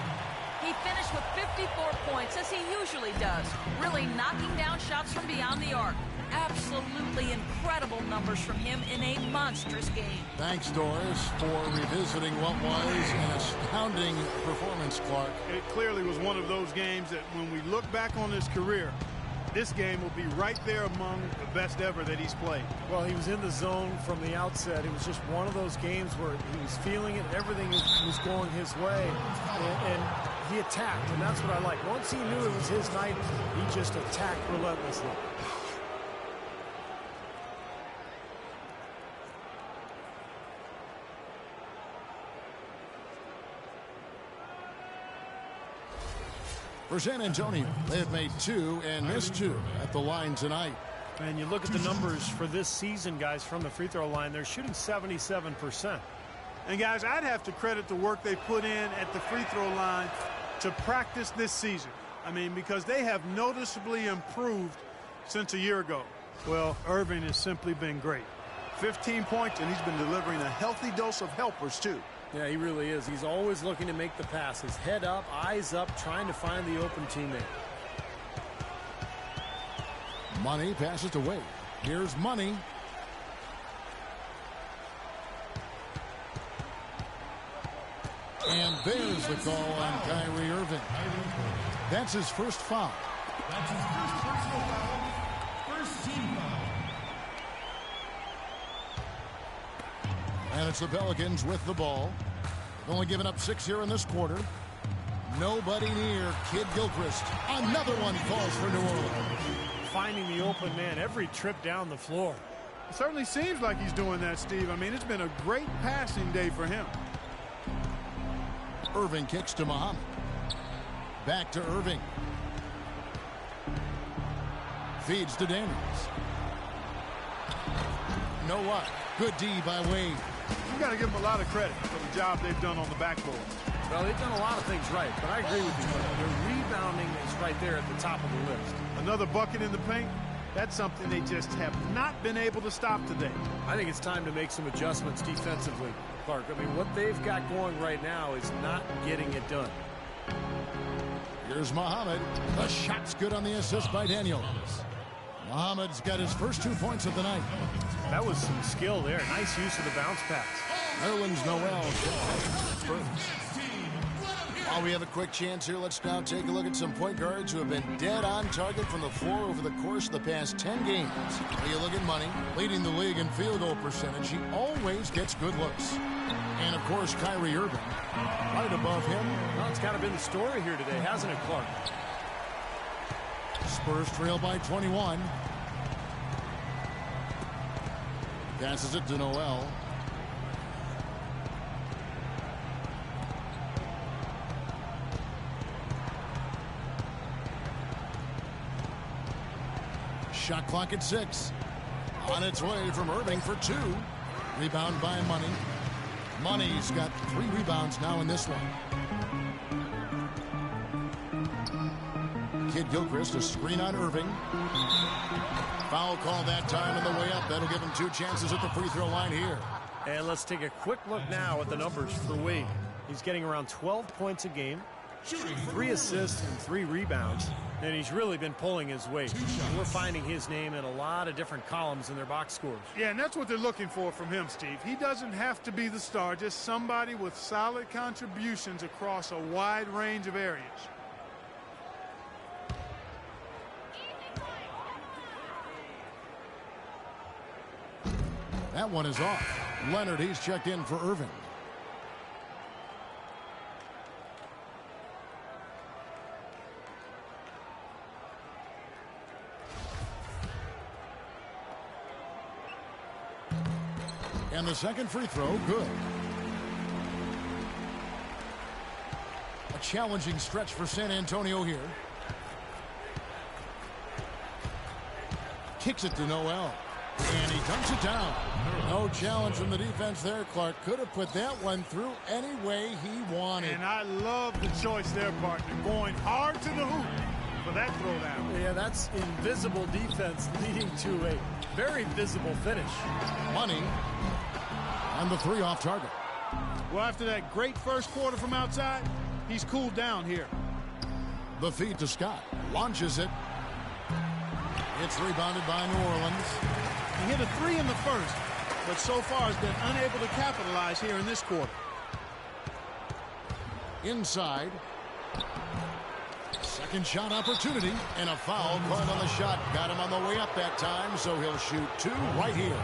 He finished with 54 points, as he usually does, really knocking down shots from beyond the arc. Absolutely incredible numbers from him in a monstrous game. Thanks, Doris, for revisiting what was an astounding performance, Clark. It clearly was one of those games that when we look back on his career, this game will be right there among the best ever that he's played. Well, he was in the zone from the outset. It was just one of those games where he was feeling it. Everything was going his way, and he attacked, and that's what I like. Once he knew it was his night, he just attacked relentlessly. For San Antonio, they have made 2 and missed 2 at the line tonight. And you look at the numbers for this season, guys, from the free throw line, they're shooting 77%. And, guys, I'd have to credit the work they put in at the free throw line to practice this season. I mean, because they have noticeably improved since a year ago. Well, Irving has simply been great. 15 points, and he's been delivering a healthy dose of helpers, too. Yeah, he really is. He's always looking to make the passes. Head up, eyes up, trying to find the open teammate. Money passes to Wade. Here's Money. And there's the call on Kyrie Irving. That's his first foul. That's his first personal foul. First team foul. And it's the Pelicans with the ball. They've only given up 6 here in this quarter. Nobody near Kid Gilchrist. Another one falls for New Orleans. Finding the open man every trip down the floor. It certainly seems like he's doing that, Steve. I mean, it's been a great passing day for him. Irving kicks to Muhammad. Back to Irving. Feeds to Daniels. Know what? Good D by Wade. You got to give them a lot of credit for the job they've done on the backboard. Well, they've done a lot of things right, but I agree with you. Their rebounding is right there at the top of the list. Another bucket in the paint, that's something they just have not been able to stop today. I think it's time to make some adjustments defensively, Clark. I mean, what they've got going right now is not getting it done. Here's Muhammad. The shot's good on the assist by Daniels. Muhammad's got his first 2 points of the night. That was some skill there. Nice use of the bounce pass. Nerlens Noel first. While we have a quick chance here, let's now take a look at some point guards who have been dead on target from the floor over the course of the past 10 games. When you look at Money, leading the league in field goal percentage, he always gets good looks. And, of course, Kyrie Irving, right above him. Well, it's kind of been the story here today, hasn't it, Clark? Spurs trail by 21. Passes it to Noel. Shot clock at 6. On its way from Irving for 2. Rebound by Money. Money's got 3 rebounds now in this one. Kid Gilchrist, a screen on Irving. Foul call that time on the way up. That'll give him 2 chances at the free throw line here. And let's take a quick look now at the numbers for Wade. He's getting around 12 points a game, 3 assists and 3 rebounds, and he's really been pulling his weight. We're finding his name in a lot of different columns in their box scores. Yeah, and that's what they're looking for from him, Steve. He doesn't have to be the star, just somebody with solid contributions across a wide range of areas. That one is off. Leonard, he's checked in for Irving. And the second free throw, good. A challenging stretch for San Antonio here. Kicks it to Noel. And he dunks it down. No challenge from the defense there. Clark could have put that one through any way he wanted. And I love the choice there, partner. Going hard to the hoop for that throwdown. Yeah, that's invisible defense leading to a very visible finish. Money. And the 3 off target. Well, after that great first quarter from outside, he's cooled down here. The feed to Scott. Launches it. It's rebounded by New Orleans. He hit a 3 in the first, but so far has been unable to capitalize here in this quarter. Inside. Second shot opportunity, and a foul called on the shot. Got him on the way up that time, so he'll shoot 2 right here.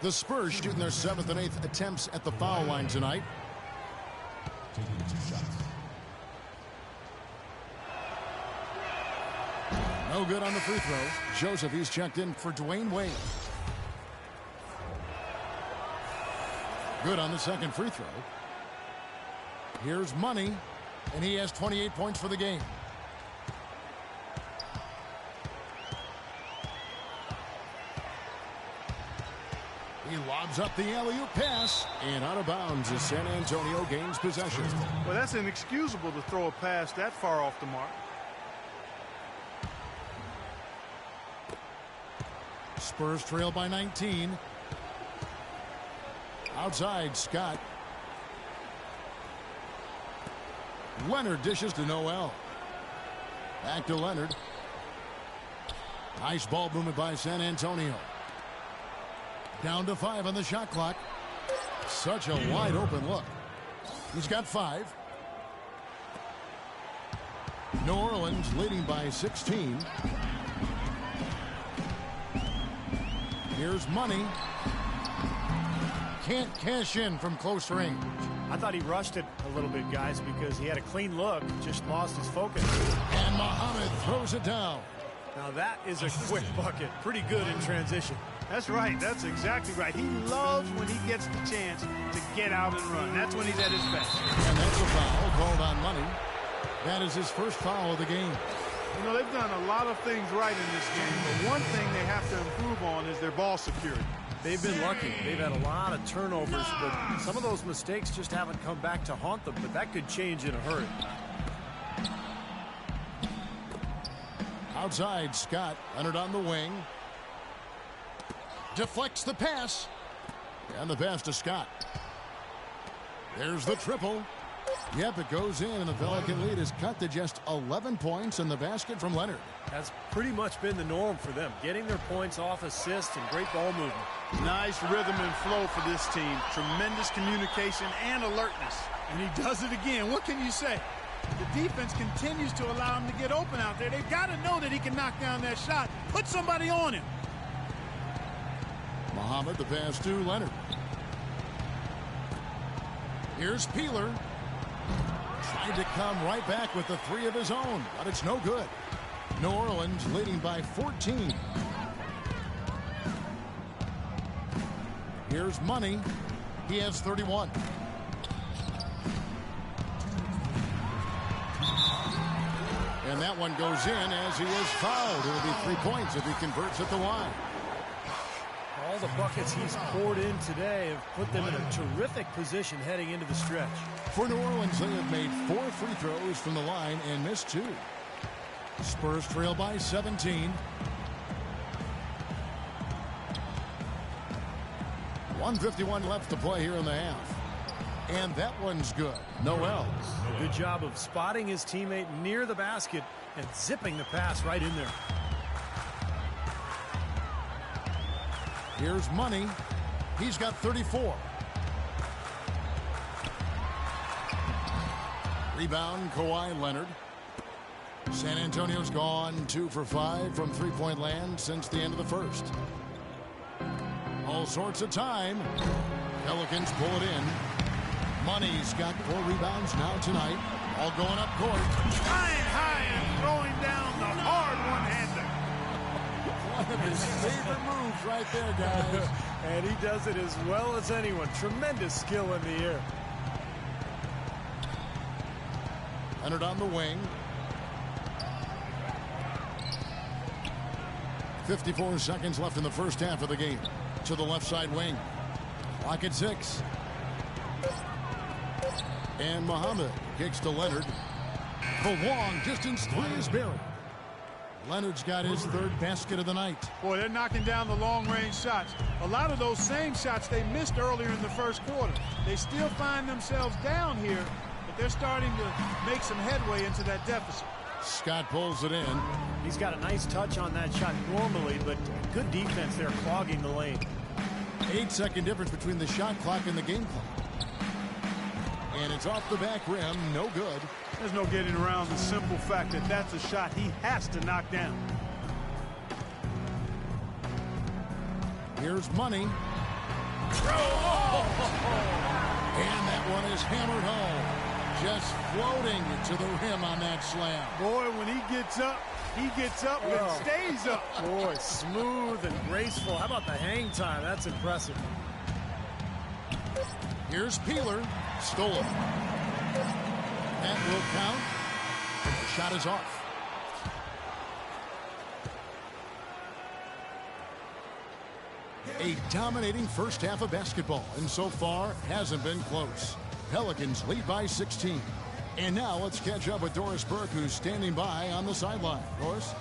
The Spurs shooting their 7th and 8th attempts at the foul line tonight. Taking 2 shots. No good on the free throw. Joseph, he's checked in for Dwayne Wade. Good on the second free throw. Here's Money, and he has 28 points for the game. He lobs up the alley-oop pass, and out of bounds as San Antonio gains possession. Well, that's inexcusable to throw a pass that far off the mark. Spurs trail by 19. Outside, Scott. Leonard dishes to Noel. Back to Leonard. Nice ball movement by San Antonio. Down to 5 on the shot clock. Such a wide open look. He's got 5. New Orleans leading by 16. Here's Money. Can't cash in from close range. I thought he rushed it a little bit, guys, because he had a clean look, just lost his focus. And Muhammad throws it down. Now that is a quick bucket. Pretty good in transition. That's right. That's exactly right. He loves when he gets the chance to get out and run. That's when he's at his best. And that's a foul called on Money. That is his first foul of the game. You know, they've done a lot of things right in this game, but one thing they have to improve on is their ball security. They've been lucky. They've had a lot of turnovers, but some of those mistakes just haven't come back to haunt them, but that could change in a hurry. Outside, Scott. Leonard on the wing. Deflects the pass. And the pass to Scott. There's the triple. Yep, it goes in, and the Pelican lead is cut to just 11 points in the basket from Leonard. That's pretty much been the norm for them, getting their points off assists and great ball movement. Nice rhythm and flow for this team. Tremendous communication and alertness. And he does it again. What can you say? The defense continues to allow him to get open out there. They've got to know that he can knock down that shot. Put somebody on him. Muhammad, the pass to Leonard. Here's Peeler. Tried to come right back with the 3 of his own, but it's no good. New Orleans leading by 14. Here's Money. He has 31. And that one goes in as he is fouled. It'll be 3 points if he converts at the line. All the buckets he's poured in today have put them in a terrific position heading into the stretch. For New Orleans, they have made 4 free throws from the line and missed 2. Spurs trail by 17. 1:51 left to play here in the half. And that one's good. Noel. Good job of spotting his teammate near the basket and zipping the pass right in there. Here's Money. He's got 34. Rebound, Kawhi Leonard. San Antonio's gone 2 for 5 from three-point land since the end of the first. All sorts of time. Pelicans pull it in. Money's got 4 rebounds now tonight. All going up court. Flying high and throwing down the hard one-hander. One of his favorite moves right there, guys. And he does it as well as anyone. Tremendous skill in the air. Leonard on the wing. 54 seconds left in the first half of the game. To the left side wing. Clock at 6. And Muhammad kicks to Leonard. The long distance 3 is buried. Leonard's got his 3rd basket of the night. Boy, they're knocking down the long-range shots. A lot of those same shots they missed earlier in the first quarter. They still find themselves down here, but they're starting to make some headway into that deficit. Scott pulls it in. He's got a nice touch on that shot normally, but good defense there clogging the lane. 8-second difference between the shot clock and the game clock. And it's off the back rim. No good. There's no getting around the simple fact that that's a shot he has to knock down. Here's Money. Oh! And that one is hammered home. Just floating to the rim on that slam. Boy, when he gets up and stays up. Boy, smooth and graceful. How about the hang time? That's impressive. Here's Peeler. Stolen. That will count. The shot is off. A dominating first half of basketball, and so far hasn't been close. Pelicans lead by 16. And now let's catch up with Doris Burke, who's standing by on the sideline. Doris?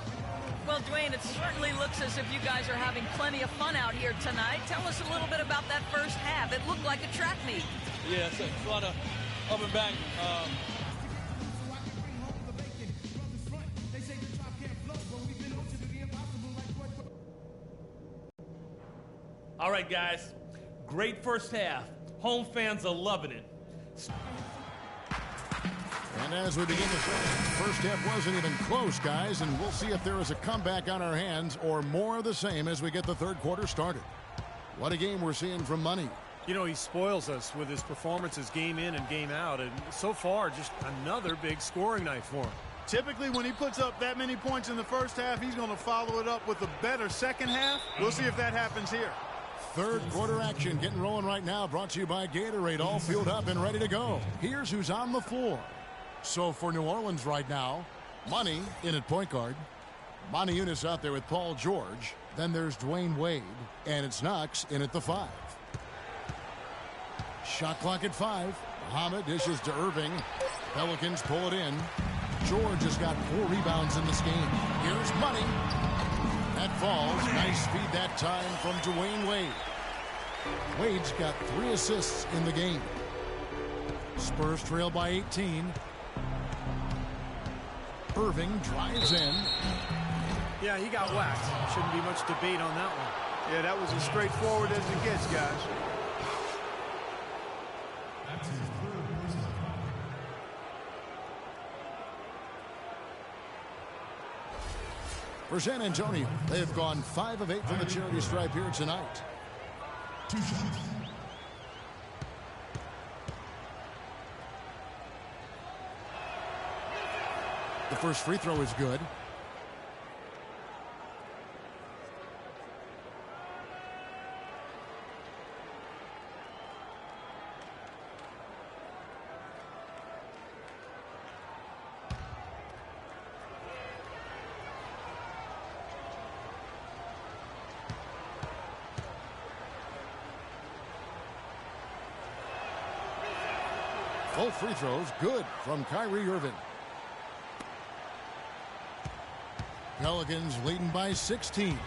Well, Dwayne, it certainly looks as if you guys are having plenty of fun out here tonight. Tell us a little bit about that first half. It looked like a track meet. Yeah, it's a lot of up and back. All right, guys. Great first half. Home fans are loving it. And as we begin the first half wasn't even close, guys, and we'll see if there is a comeback on our hands or more of the same as we get the third quarter started. What a game we're seeing from Money. You know, he spoils us with his performances game in and game out, and so far, just another big scoring night for him. Typically, when he puts up that many points in the first half, he's going to follow it up with a better second half. We'll see if that happens here. Third quarter action getting rolling right now, brought to you by Gatorade, all fueled up and ready to go. Here's who's on the floor. So for New Orleans right now, Money in at point guard. Monty Eunice out there with Paul George. Then there's Dwayne Wade, and it's Knox in at the 5. Shot clock at 5. Muhammad dishes to Irving. Pelicans pull it in. George has got 4 rebounds in this game. Here's Money. That falls. Nice feed that time from Dwayne Wade. Wade's got 3 assists in the game. Spurs trail by 18. Irving drives in. Yeah, he got whacked. Shouldn't be much debate on that one. Yeah, that was as straightforward as it gets, guys. That's his third personal foul. For San Antonio, they have gone 5 of 8 from the charity stripe here tonight. 2 shots. The first free throw is good. Full free throws, good from Kyrie Irving. Pelicans leading by 16.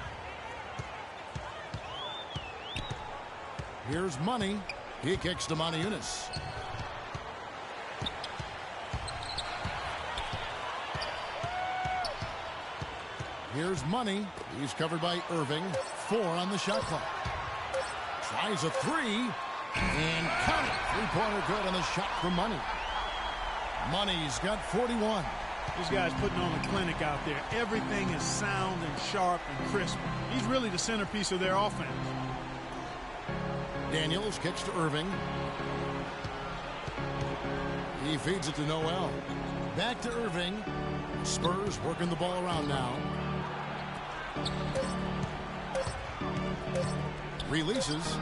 Here's Money. He kicks to Monty Eunice. Here's Money. He's covered by Irving. 4 on the shot clock. Tries a 3. And count it. 3-pointer good on the shot from Money. Money's got 41. This guy's putting on a clinic out there. Everything is sound and sharp and crisp. He's really the centerpiece of their offense. Daniels kicks to Irving. He feeds it to Noel. Back to Irving. Spurs working the ball around now. Releases.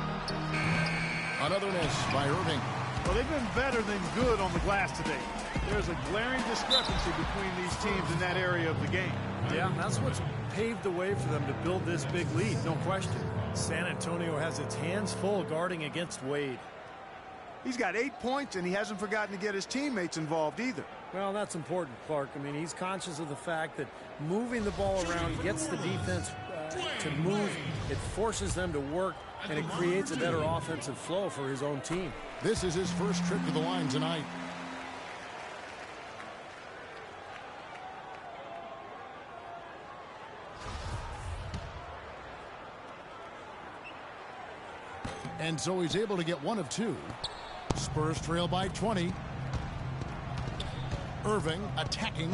Another miss by Irving. Well, they've been better than good on the glass today. There's a glaring discrepancy between these teams in that area of the game. Yeah, that's what's paved the way for them to build this big lead, no question. San Antonio has its hands full guarding against Wade. He's got 8 points, and he hasn't forgotten to get his teammates involved either. Well, that's important, Clark. I mean, he's conscious of the fact that moving the ball around gets the defense to move. It forces them to work, and it creates a better offensive flow for his own team. This is his first trip to the line tonight. And so he's able to get 1 of 2. Spurs trail by 20. Irving attacking.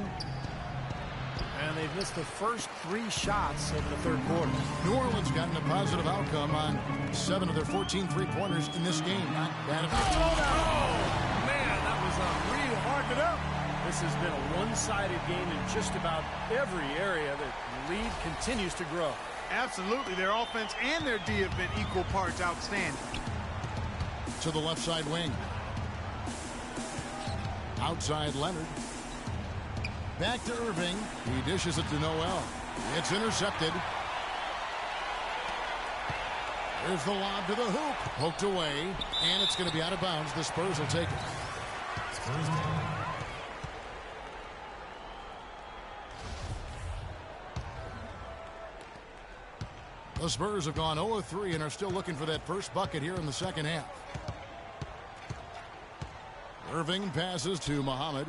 And they've missed the first 3 shots of the third quarter. New Orleans gotten a positive outcome on 7 of their 14 three-pointers in this game. Not bad at all. Oh, man, that was unreal. Hark it up. This has been a one-sided game in just about every area. The lead continues to grow. Absolutely. Their offense and their D have been equal parts outstanding. To the left side wing. Outside Leonard. Back to Irving. He dishes it to Noel. It's intercepted. There's the lob to the hoop. Poked away. And it's going to be out of bounds. The Spurs will take it. Spurs ball. The Spurs have gone 0 of 3 and are still looking for that first bucket here in the second half. Irving passes to Muhammad.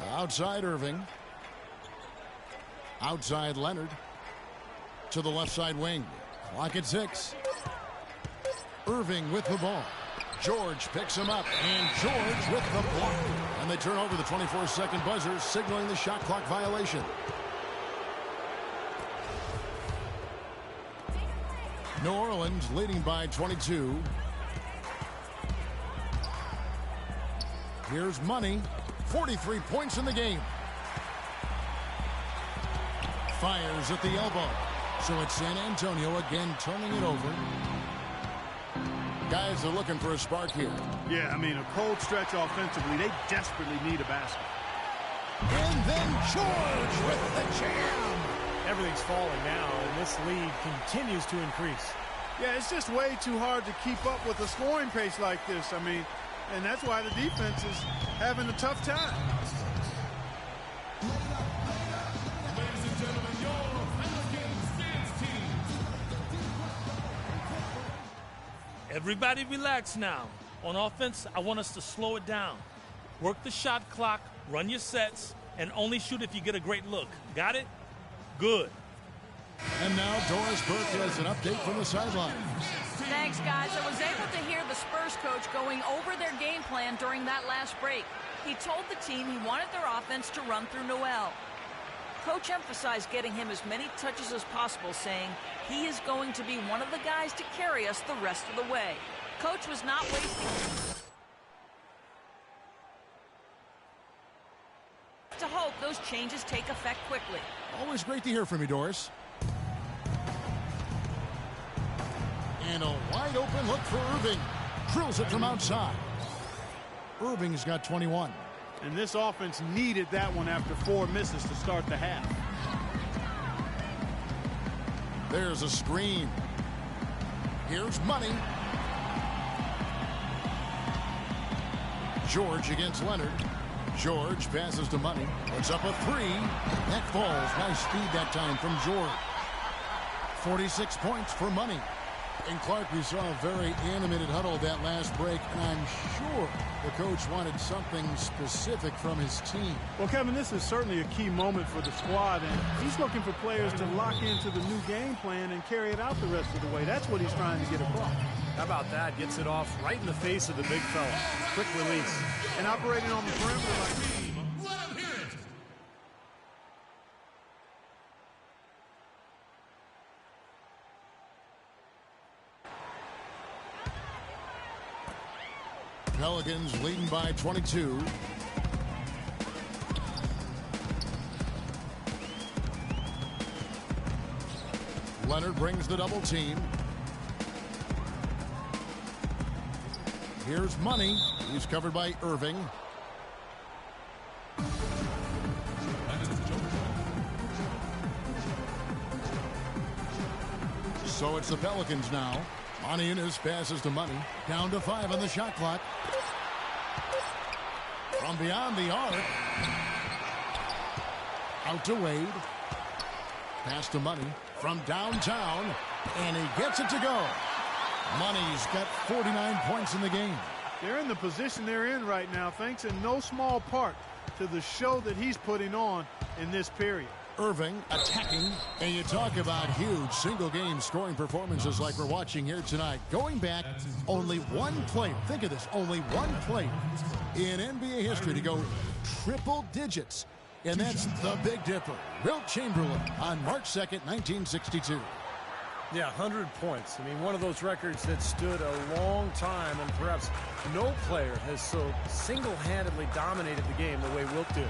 Outside Irving. Outside Leonard. To the left side wing. Clock at 6. Irving with the ball. George picks him up, and George with the block. And they turn over the 24-second buzzer, signaling the shot clock violation. New Orleans leading by 22. Here's Money. 43 points in the game. Fires at the elbow. So it's San Antonio again turning it over. Guys are looking for a spark here. Yeah, I mean, a cold stretch offensively. They desperately need a basket. And then George with the jam. Everything's falling now, and this lead continues to increase. Yeah, it's just way too hard to keep up with a scoring pace like this. I mean, and that's why the defense is having a tough time. Ladies and gentlemen, your Pelicans dance team. Everybody relax now. On offense, I want us to slow it down. Work the shot clock, run your sets, and only shoot if you get a great look. Got it? Good. And now Doris Burke has an update from the sideline. Thanks, guys. I was able to hear the Spurs coach going over their game plan during that last break. He told the team he wanted their offense to run through Noel. Coach emphasized getting him as many touches as possible, saying he is going to be one of the guys to carry us the rest of the way. Coach was not wasting to hope those changes take effect quickly. Always great to hear from you, Doris. And a wide open look for Irving. Drills it from outside. Irving's got 21. And this offense needed that one after 4 misses to start the half. There's a screen. Here's Money. George against Leonard. George passes to Money. Puts up a 3. That falls. Nice speed that time from George. 46 points for Money. And Clark, we saw a very animated huddle that last break, and I'm sure the coach wanted something specific from his team. Well, Kevin, this is certainly a key moment for the squad, and he's looking for players to lock into the new game plan and carry it out the rest of the way. That's what he's trying to get across. How about that? Gets it off right in the face of the big fella. Quick release. And operating on the perimeter like Let him hear it. Pelicans leading by 22. Leonard brings the double team. Here's Money. He's covered by Irving. So it's the Pelicans now. Moneyunas passes to Money. Down to 5 on the shot clock. From beyond the arc. Out to Wade. Pass to Money. From downtown. And he gets it to go. Money's got 49 points in the game. They're in the position they're in right now, thanks in no small part to the show that he's putting on in this period. Irving attacking, and you talk about huge single-game scoring performances like we're watching here tonight. Going back, only one player, think of this, only one player in NBA history to go triple digits, and that's the Big Dipper, Wilt Chamberlain, on March 2nd, 1962. Yeah, 100 points. I mean, one of those records that stood a long time, and perhaps no player has so single-handedly dominated the game the way Wilt did.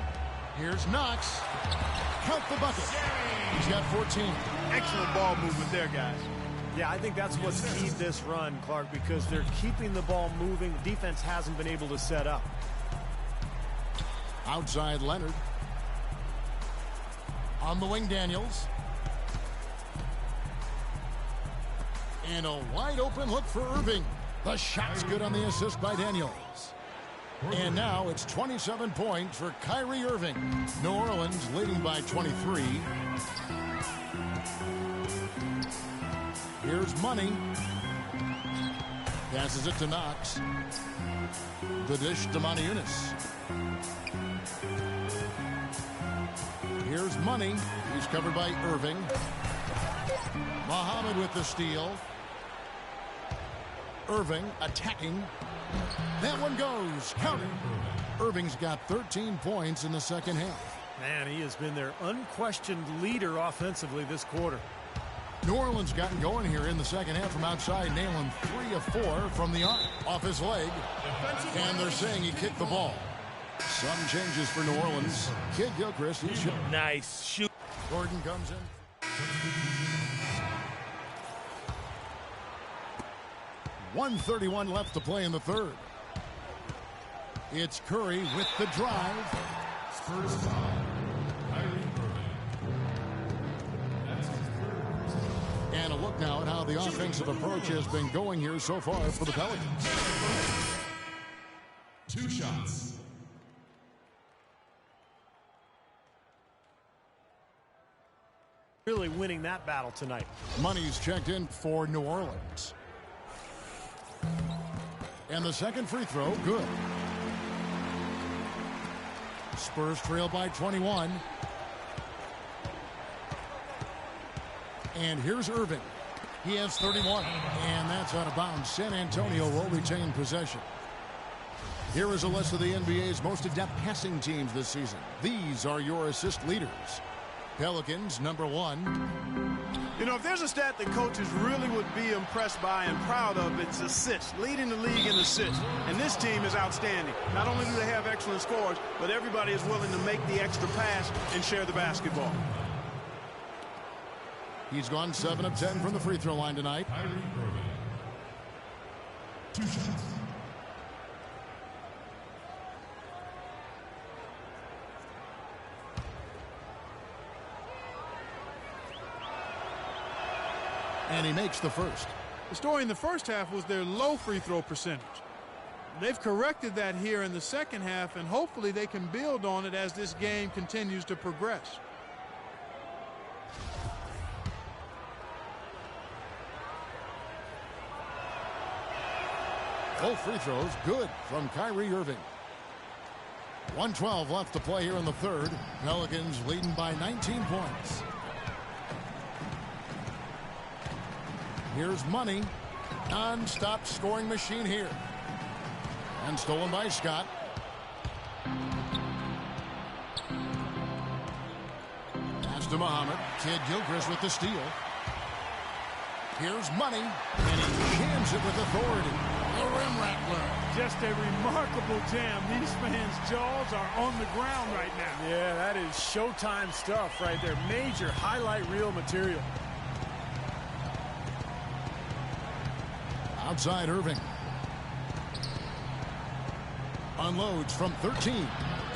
Here's Knox. Count the bucket. He's got 14. Excellent ball movement there, guys. Yeah, I think that's what's keyed this run, Clark, because they're keeping the ball moving. The defense hasn't been able to set up. Outside Leonard. On the wing, Daniels. And a wide open look for Irving. The shot's good on the assist by Daniels. And now it's 27 points for Kyrie Irving. New Orleans leading by 23. Here's Money. Passes it to Knox. The dish to Moniunis. Here's Money. He's covered by Irving. Muhammad with the steal. Irving attacking. That one goes. Counter. Irving's got 13 points in the second half. Man, he has been their unquestioned leader offensively this quarter. New Orleans gotten going here in the second half from outside, nailing 3 of 4 from the arc. Off his leg. And they're saying he kicked the ball. Some changes for New Orleans. Kid Gilchrist. Nice shoot. Gordon comes in. .131 left to play in the third. It's Curry with the drive. Spurs foul. Kyrie Irving. That's his third. And a look now at how the offensive approach has been going here so far for the Pelicans. 2 shots. Really winning that battle tonight. Money's checked in for New Orleans. And the second free throw, good. Spurs trail by 21. And here's Irving. He has 31. And that's out of bounds. San Antonio will retain possession. Here is a list of the NBA's most adept passing teams this season. These are your assist leaders. Pelicans, number 1. You know, if there's a stat that coaches really would be impressed by and proud of, it's assists, leading the league in assists. And this team is outstanding. Not only do they have excellent scores, but everybody is willing to make the extra pass and share the basketball. He's gone 7 of 10 from the free throw line tonight. Kyrie Irving. 2 shots. And he makes the first. The story in the first half was their low free throw percentage. They've corrected that here in the second half, and hopefully they can build on it as this game continues to progress. Both free throws good from Kyrie Irving. 1:12 left to play here in the third. Pelicans leading by 19 points. Here's Money. Non-stop scoring machine here. And stolen by Scott. Pass to Muhammad. Kid Gilchrist with the steal. Here's Money. And he jams it with authority. The rim rattler. Just a remarkable jam. These fans' jaws are on the ground right now. Yeah, that is Showtime stuff right there. Major highlight reel material. Outside Irving. Unloads from 13.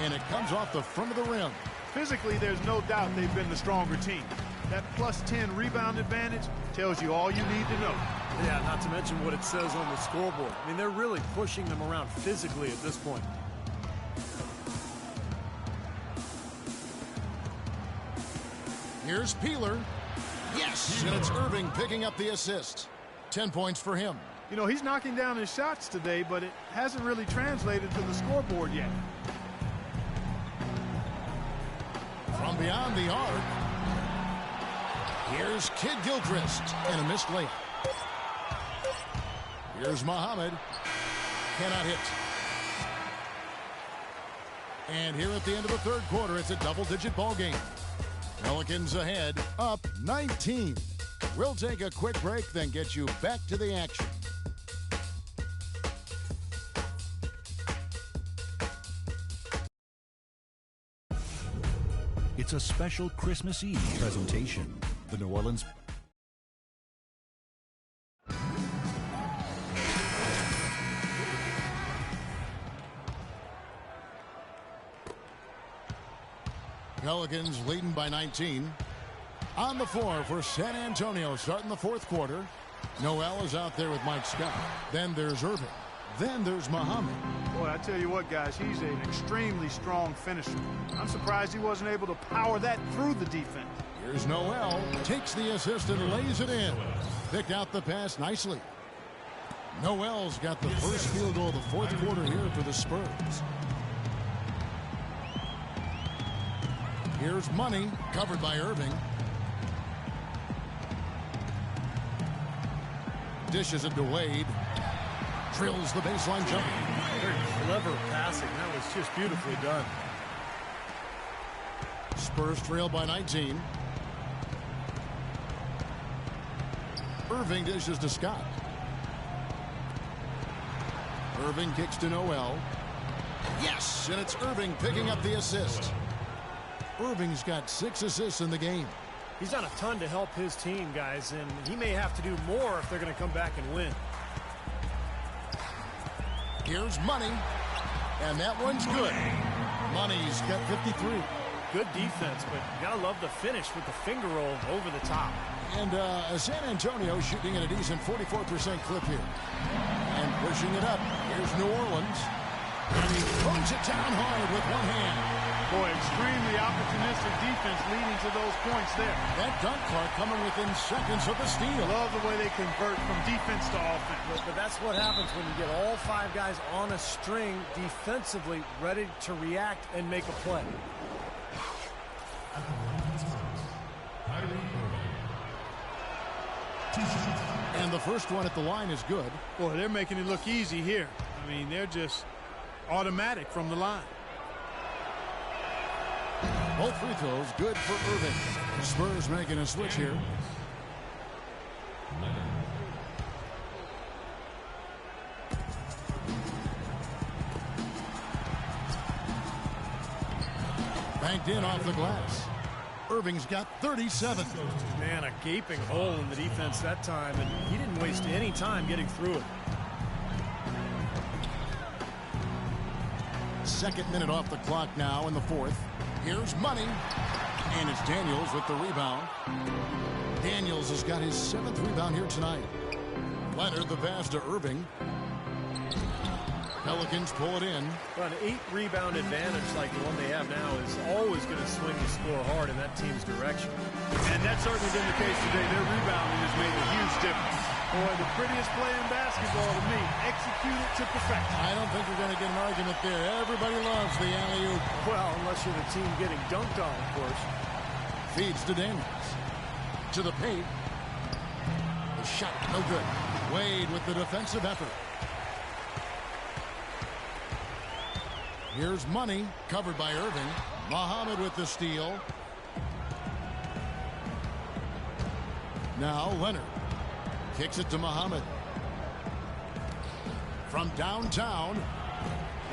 And it comes off the front of the rim. Physically, there's no doubt they've been the stronger team. That plus 10 rebound advantage tells you all you need to know. Yeah, not to mention what it says on the scoreboard. I mean, they're really pushing them around physically at this point. Here's Peeler. Yes, and it's Irving picking up the assist. 10 points for him. You know, he's knocking down his shots today, but it hasn't really translated to the scoreboard yet. From beyond the arc, here's Kid Gilchrist and a missed layup. Here's Muhammad. Cannot hit. And here at the end of the third quarter, it's a double-digit ball game. Pelicans ahead, up 19. We'll take a quick break, then get you back to the action. It's a special Christmas Eve presentation. The New Orleans Pelicans leading by 19. On the floor for San Antonio starting the fourth quarter. Noel is out there with Mike Scott. Then there's Irving. Then there's Muhammad. Boy, I tell you what, guys, he's an extremely strong finisher. I'm surprised he wasn't able to power that through the defense. Here's Noel. Takes the assist and lays it in. Picked out the pass nicely. Noel's got the first field goal of the fourth quarter here for the Spurs. Here's Money, covered by Irving. Dishes it to Wade. Drills the baseline jumper. Very clever passing. That was just beautifully done. Spurs trail by 19. Irving dishes to Scott. Irving kicks to Noel. Yes, and it's Irving picking up the assist. Irving's got 6 assists in the game. He's done a ton to help his team, guys, and he may have to do more if they're going to come back and win. Here's Money, and that one's good. Money's got 53. Good defense, but you got to love the finish with the finger roll over the top. And San Antonio shooting at a decent 44% clip here. And pushing it up. Here's New Orleans. And he throws it down hard with one hand. Boy, extremely opportunistic defense leading to those points there. That dunk card coming within seconds of the steal. Love the way they convert from defense to offense. But that's what happens when you get all 5 guys on a string defensively ready to react and make a play. And the first one at the line is good. Boy, they're making it look easy here. I mean, they're just automatic from the line. Both free throws good for Irving. Spurs making a switch here. Banked in off the glass. Irving's got 37. Man, a gaping hole in the defense that time, and he didn't waste any time getting through it. Second minute off the clock now in the fourth. Here's Money, and it's Daniels with the rebound. Daniels has got his 7th rebound here tonight. Leonard the pass to Irving. Pelicans pull it in. Well, an 8-rebound advantage like the one they have now is always going to swing the score hard in that team's direction. And that's certainly been the case today. Their rebounding has made a huge difference. Boy, the prettiest play in basketball to me. Executed to perfection. I don't think you're going to get an argument there. Everybody loves the alley-oop. Well, unless you're the team getting dunked on, of course. Feeds to Daniels. To the paint. The shot, no good. Wade with the defensive effort. Here's Money, covered by Irving. Muhammad with the steal. Now Leonard. Kicks it to Muhammad. From downtown,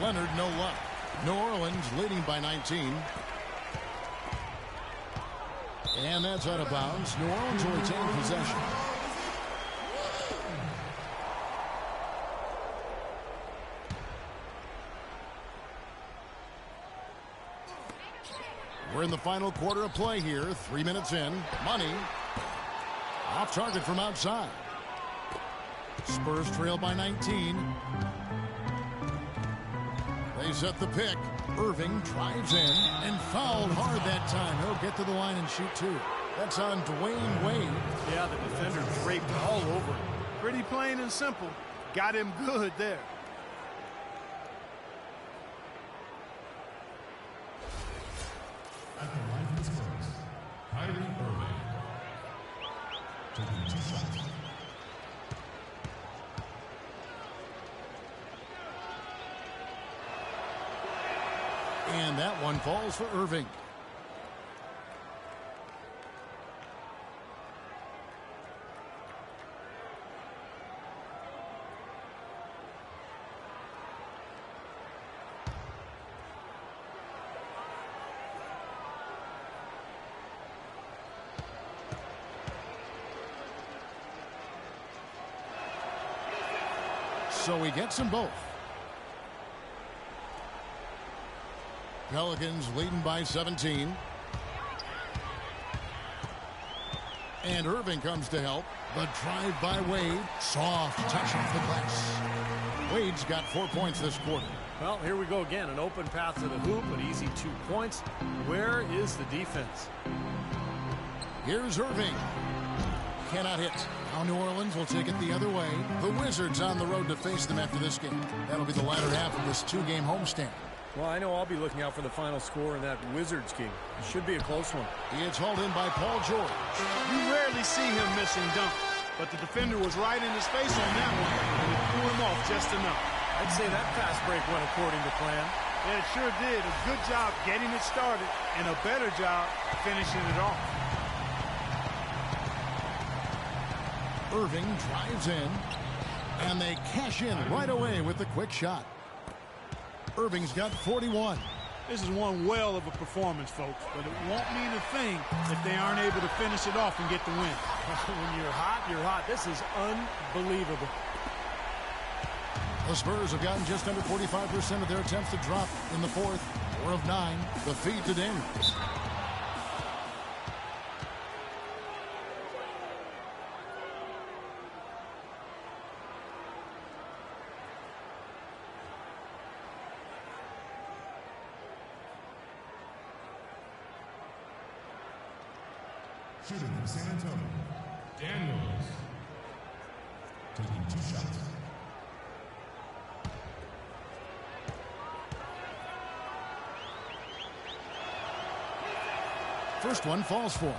Leonard no luck. New Orleans leading by 19. And that's out of bounds. New Orleans will retain possession. We're in the final quarter of play here. 3 minutes in. Money. Off target from outside. Spurs trail by 19. They set the pick. Irving drives in and fouled hard that time. He'll get to the line and shoot 2. That's on Dwayne Wade. Yeah, the defender draped all over him. Pretty plain and simple. Got him good there. At the line for the Spurs, Kyrie Irving. Taking 2 shots. And that one falls for Irving. So he gets them both. Pelicans leading by 17. And Irving comes to help. The drive by Wade. Soft touch off the glass. Wade's got 4 points this quarter. Well, here we go again. An open path to the hoop, an easy 2 points. Where is the defense? Here's Irving. Cannot hit. Now New Orleans will take it the other way. The Wizards on the road to face them after this game. That'll be the latter half of this two-game homestand. Well, I know I'll be looking out for the final score in that Wizards game. It should be a close one. It's hauled in by Paul George. You rarely see him missing dunks, but the defender was right in his face on that one, and it threw him off just enough. I'd say that fast break went according to plan. Yeah, it sure did. A good job getting it started, and a better job finishing it off. Irving drives in, and they cash in right away with the quick shot. Irving's got 41. This is one well of a performance, folks, but it won't mean a thing if they aren't able to finish it off and get the win. When you're hot, you're hot. This is unbelievable. The Spurs have gotten just under 45% of their attempts to drop in the fourth. 4 of 9. The feed to Daniels. Shooting from San Antonio, Daniels. Taking 2 shots. First one falls for him.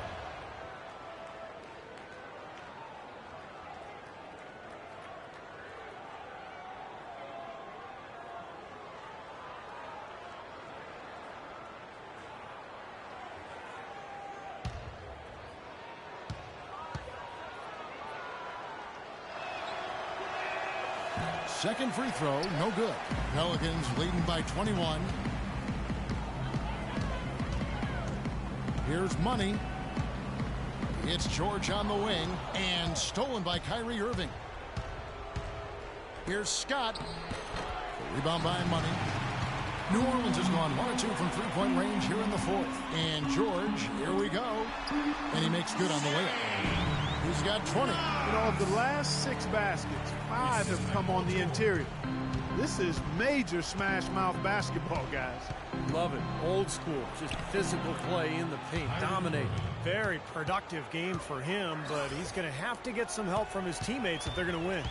Second free throw, no good. Pelicans leading by 21. Here's Money. It's George on the wing, and stolen by Kyrie Irving. Here's Scott. The rebound by Money. New Orleans has gone 1 or 2 from three-point range here in the fourth. And George, here we go. And he makes good on the layup. He's got 20. You know, of the last 6 baskets, 5 have come on the interior. This is major smash-mouth basketball, guys. Love it. Old school. Just physical play in the paint. Dominate. Very productive game for him, but he's going to have to get some help from his teammates if they're going to win.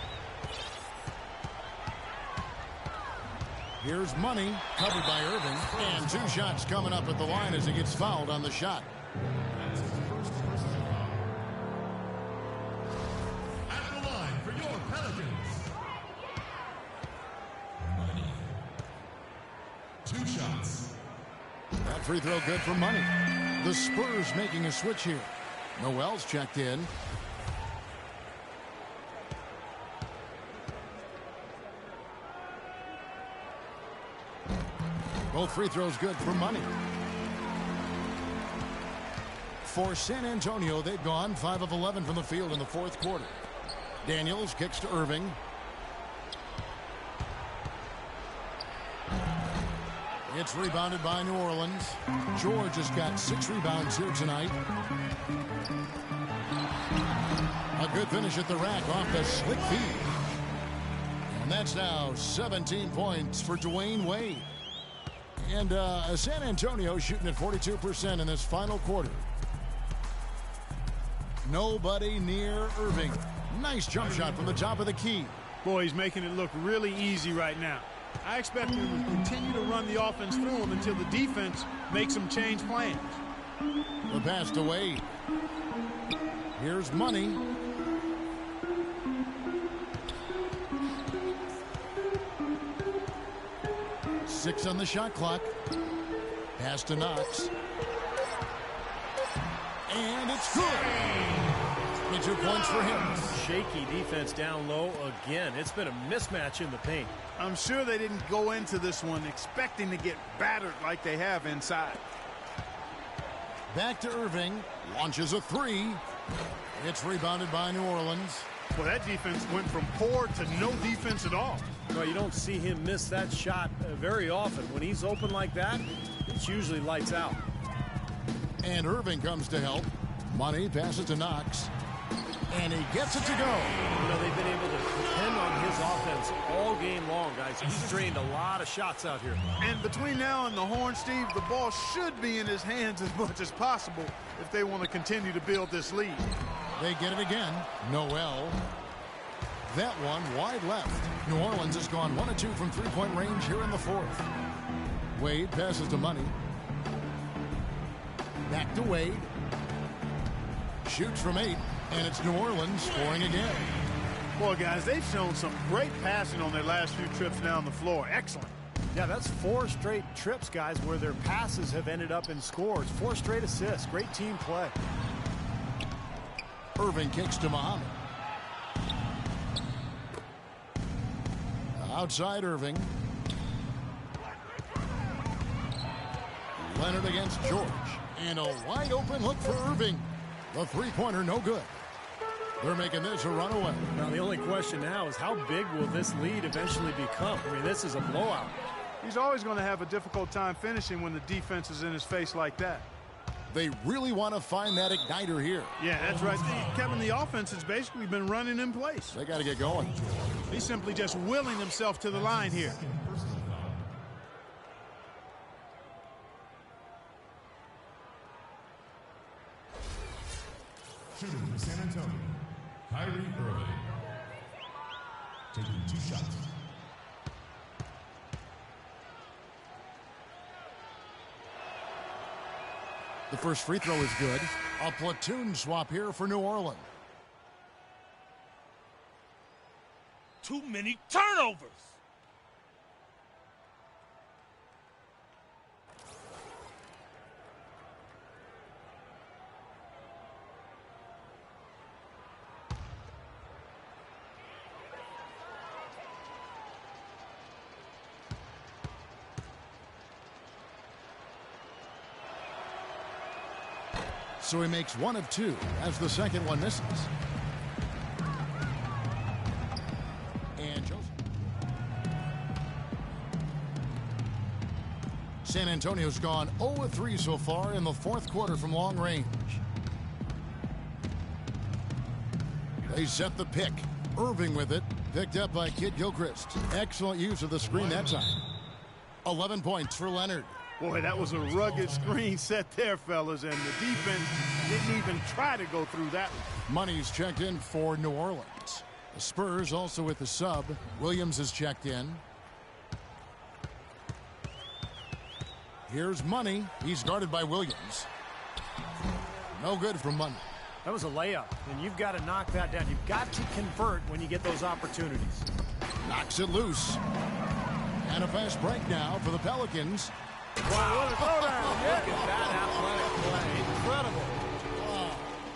Here's Money, covered by Irving. And 2 shots coming up at the line as he gets fouled on the shot. That's his first personal foul. At the line for your Pelicans. Money. 2 shots. That free throw good for Money. The Spurs making a switch here. Noel's checked in. Both free throws good for Money. For San Antonio, they've gone 5 of 11 from the field in the fourth quarter. Daniels kicks to Irving. It's rebounded by New Orleans. George has got 6 rebounds here tonight. A good finish at the rack off the slick feed. And that's now 17 points for Dwayne Wade. And San Antonio shooting at 42% in this final quarter. Nobody near Irving. Nice jump shot from the top of the key. Boy, he's making it look really easy right now. I expect him to continue to run the offense through him until the defense makes him change plans. The pass to Wade. Here's Money. Six on the shot clock. Pass to Knox. And it's good. 22 points for him. Shaky defense down low again. It's been a mismatch in the paint. I'm sure they didn't go into this one expecting to get battered like they have inside. Back to Irving. Launches a 3. It's rebounded by New Orleans. Well, that defense went from poor to no defense at all. Well, you don't see him miss that shot very often. When he's open like that, it's usually lights out. And Irving comes to help. Money passes to Knox. And he gets it to go. You know, they've been able to depend on his his offense all game long, guys. He's drained a lot of shots out here. And between now and the horn, Steve, the ball should be in his hands as much as possible if they want to continue to build this lead. They get it again. Noel. That one wide left. New Orleans has gone 1 of 2 from three-point range here in the fourth. Wade passes to Money. Back to Wade. Shoots from 8, and it's New Orleans scoring again. Boy, guys, they've shown some great passing on their last few trips down the floor. Excellent. Yeah, that's 4 straight trips, guys, where their passes have ended up in scores. 4 straight assists. Great team play. Irving kicks to Muhammad. Outside Irving. Leonard against George. And a wide open look for Irving. The three-pointer no good. They're making this a runaway. Now, the only question now is how big will this lead eventually become? I mean, this is a blowout. He's always going to have a difficult time finishing when the defense is in his face like that. They really want to find that igniter here. Yeah, that's right. Kevin, the offense has basically been running in place. They got to get going. He's simply just willing himself to the line here. Shooting from San Antonio, Kyrie Irving. Taking 2 shots. The first free throw is good. A platoon swap here for New Orleans. Too many turnovers. So he makes 1 of 2 as the second one misses. And Joseph. San Antonio's gone 0 of 3 so far in the fourth quarter from long range. They set the pick. Irving with it. Picked up by Kid Gilchrist. Excellent use of the screen that time. 11 points for Leonard. Boy, that was a rugged screen set there, fellas, and the defense didn't even try to go through that one. Money's checked in for New Orleans. The Spurs also with the sub. Williams is checked in. Here's Money. He's guarded by Williams. No good from Money. That was a layup, and you've got to knock that down. You've got to convert when you get those opportunities. Knocks it loose. And a fast break now for the Pelicans. Wow, what a throwdown. Look at that athletic play. Incredible.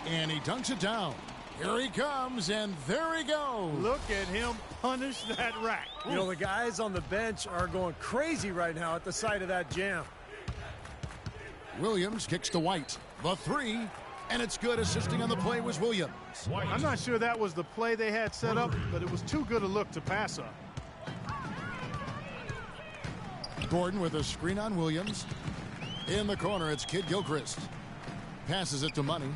And he dunks it down. Here he comes, and there he goes. Look at him punish that rack. You know, the guys on the bench are going crazy right now at the sight of that jam. Williams kicks to White. The 3, and it's good. Assisting on the play was Williams. I'm not sure that was the play they had set up, but it was too good a look to pass up. Gordon with a screen on Williams. In the corner, it's Kid Gilchrist. Passes it to Money.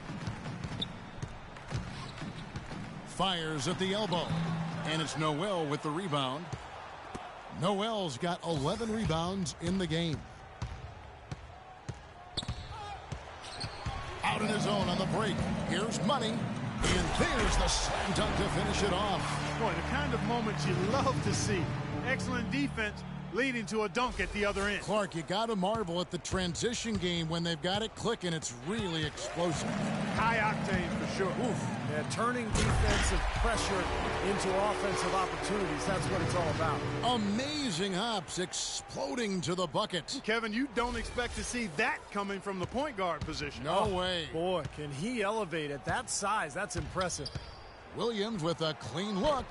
Fires at the elbow. And it's Noel with the rebound. Noel's got 11 rebounds in the game. Out in his own on the break. Here's Money. And there's the slam dunk to finish it off. Boy, the kind of moments you love to see. Excellent defense leading to a dunk at the other end. Clark, you got to marvel at the transition game when they've got it clicking. It's really explosive. High octane for sure. Oof. Yeah, turning defensive pressure into offensive opportunities. That's what it's all about. Amazing hops exploding to the bucket. Kevin, you don't expect to see that coming from the point guard position. No way. Boy, can he elevate at that size. That's impressive. Williams with a clean look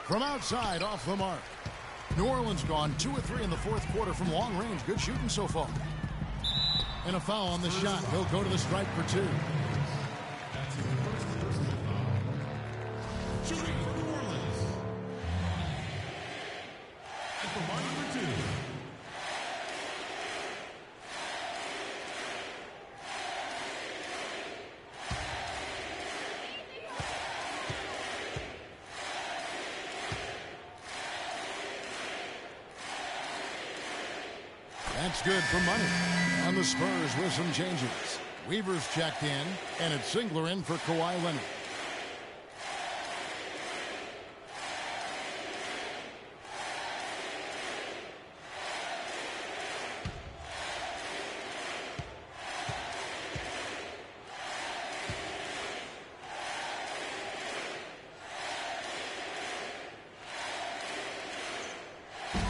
from outside off the mark. New Orleans gone 2 of 3 in the fourth quarter from long range. Good shooting so far. And a foul on the shot. He'll go to the stripe for 2. That's his first personal foul. Shooting for New Orleans. At the line for 2. That's good for money. And the Spurs with some changes. Weaver's checked in, and it's Singler in for Kawhi Leonard.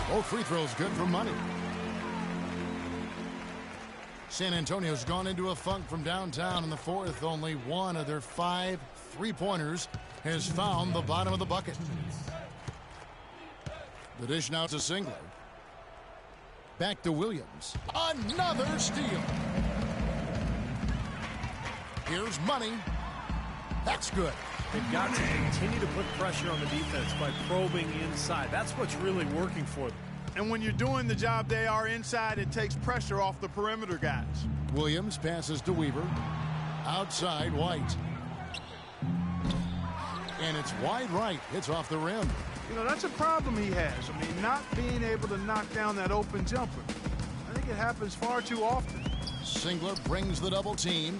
Both free throws good for money. San Antonio's gone into a funk from downtown in the fourth. Only one of their 5 three-pointers has found the bottom of the bucket. The dish now to Singler. Back to Williams. Another steal. Here's money. That's good. They've got to continue to put pressure on the defense by probing inside. That's what's really working for them. And when you're doing the job they are inside, it takes pressure off the perimeter guys. Williams passes to Weaver. Outside, White. And it's wide right. It's off the rim. You know, that's a problem he has. I mean, not being able to knock down that open jumper. I think it happens far too often. Singler brings the double team.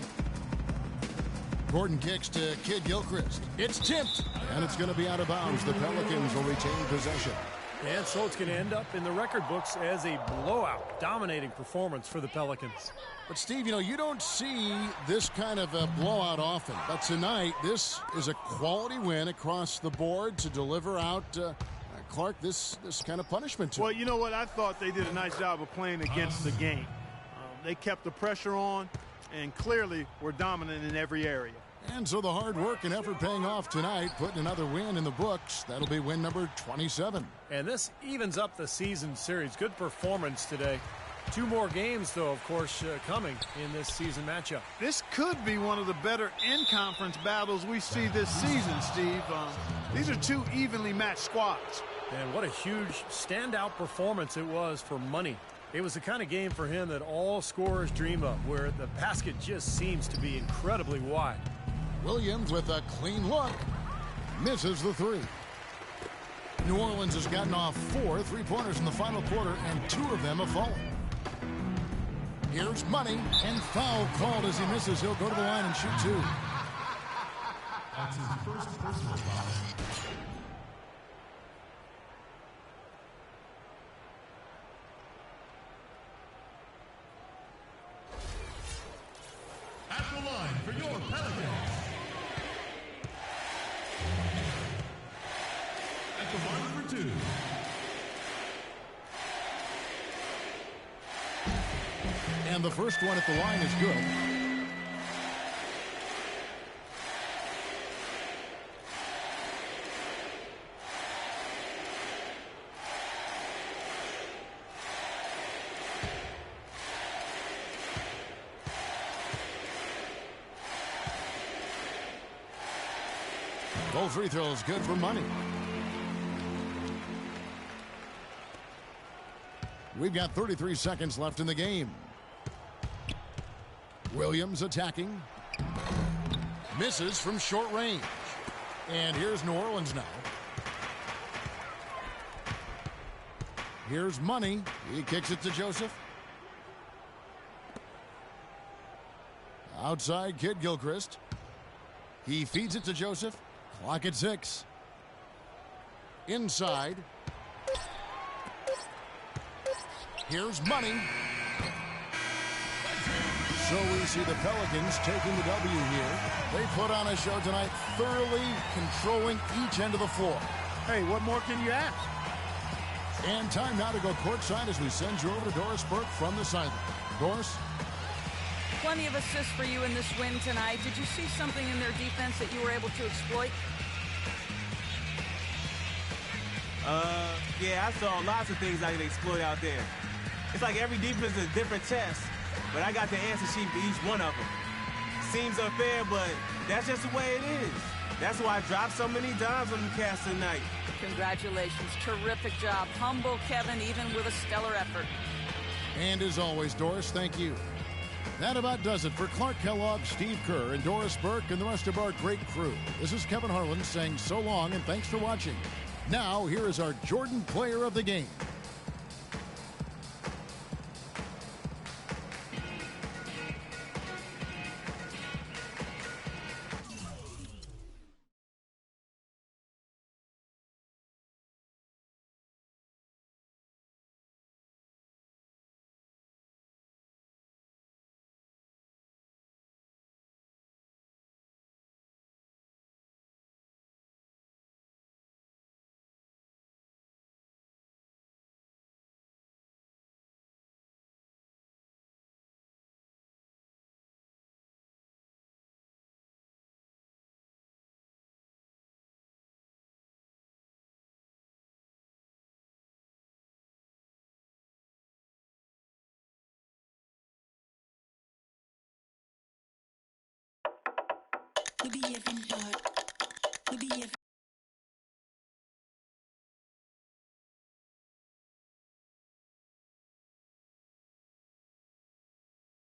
Gordon kicks to Kid Gilchrist. It's tipped, and it's going to be out of bounds. The Pelicans will retain possession. And so it's going to end up in the record books as a blowout, dominating performance for the Pelicans. But, Steve, you know, you don't see this kind of a blowout often. But tonight, this is a quality win across the board to deliver out, Clark, this kind of punishment to Well, you know what? I thought they did a nice job of playing against the game. They kept the pressure on and clearly were dominant in every area. And so the hard work and effort paying off tonight, putting another win in the books. That'll be win number 27. And this evens up the season series. Good performance today. 2 more games, though, of course, coming in this season matchup. This could be one of the better in-conference battles we see this season, Steve. These are 2 evenly matched squads. And what a huge standout performance it was for Money. It was the kind of game for him that all scorers dream of, where the basket just seems to be incredibly wide. Williams with a clean look. Misses the 3. New Orleans has gotten off 4 three-pointers in the final quarter, and 2 of them have fallen. Here's Money, and foul called as he misses. He'll go to the line and shoot 2. That's his first personal foul. At the line for your Pelicans. At the line for 2. And the first one at the line is good. Both free throws good for Money. We've got 33 seconds left in the game. Williams attacking. Misses from short range. And here's New Orleans now. Here's Money. He kicks it to Joseph. Outside, Kid Gilchrist. He feeds it to Joseph. Clock at 6. Inside. Here's Money. So we see the Pelicans taking the W here. They put on a show tonight, thoroughly controlling each end of the floor. Hey, what more can you ask? And time now to go courtside as we send you over to Doris Burke from the sideline. Doris? Plenty of assists for you in this win tonight. Did you see something in their defense that you were able to exploit? Yeah, I saw lots of things I could exploit out there. It's like every defense is a different test, but I got the answer sheet for each one of them. Seems unfair, but that's just the way it is. That's why I dropped so many dimes on the cast tonight. Congratulations. Terrific job. Humble Kevin, even with a stellar effort. And as always, Doris, thank you. That about does it for Clark Kellogg, Steve Kerr, and Doris Burke, and the rest of our great crew. This is Kevin Harlan saying so long and thanks for watching. Now, here is our Jordan Player of the Game. We behave in hard. We behave.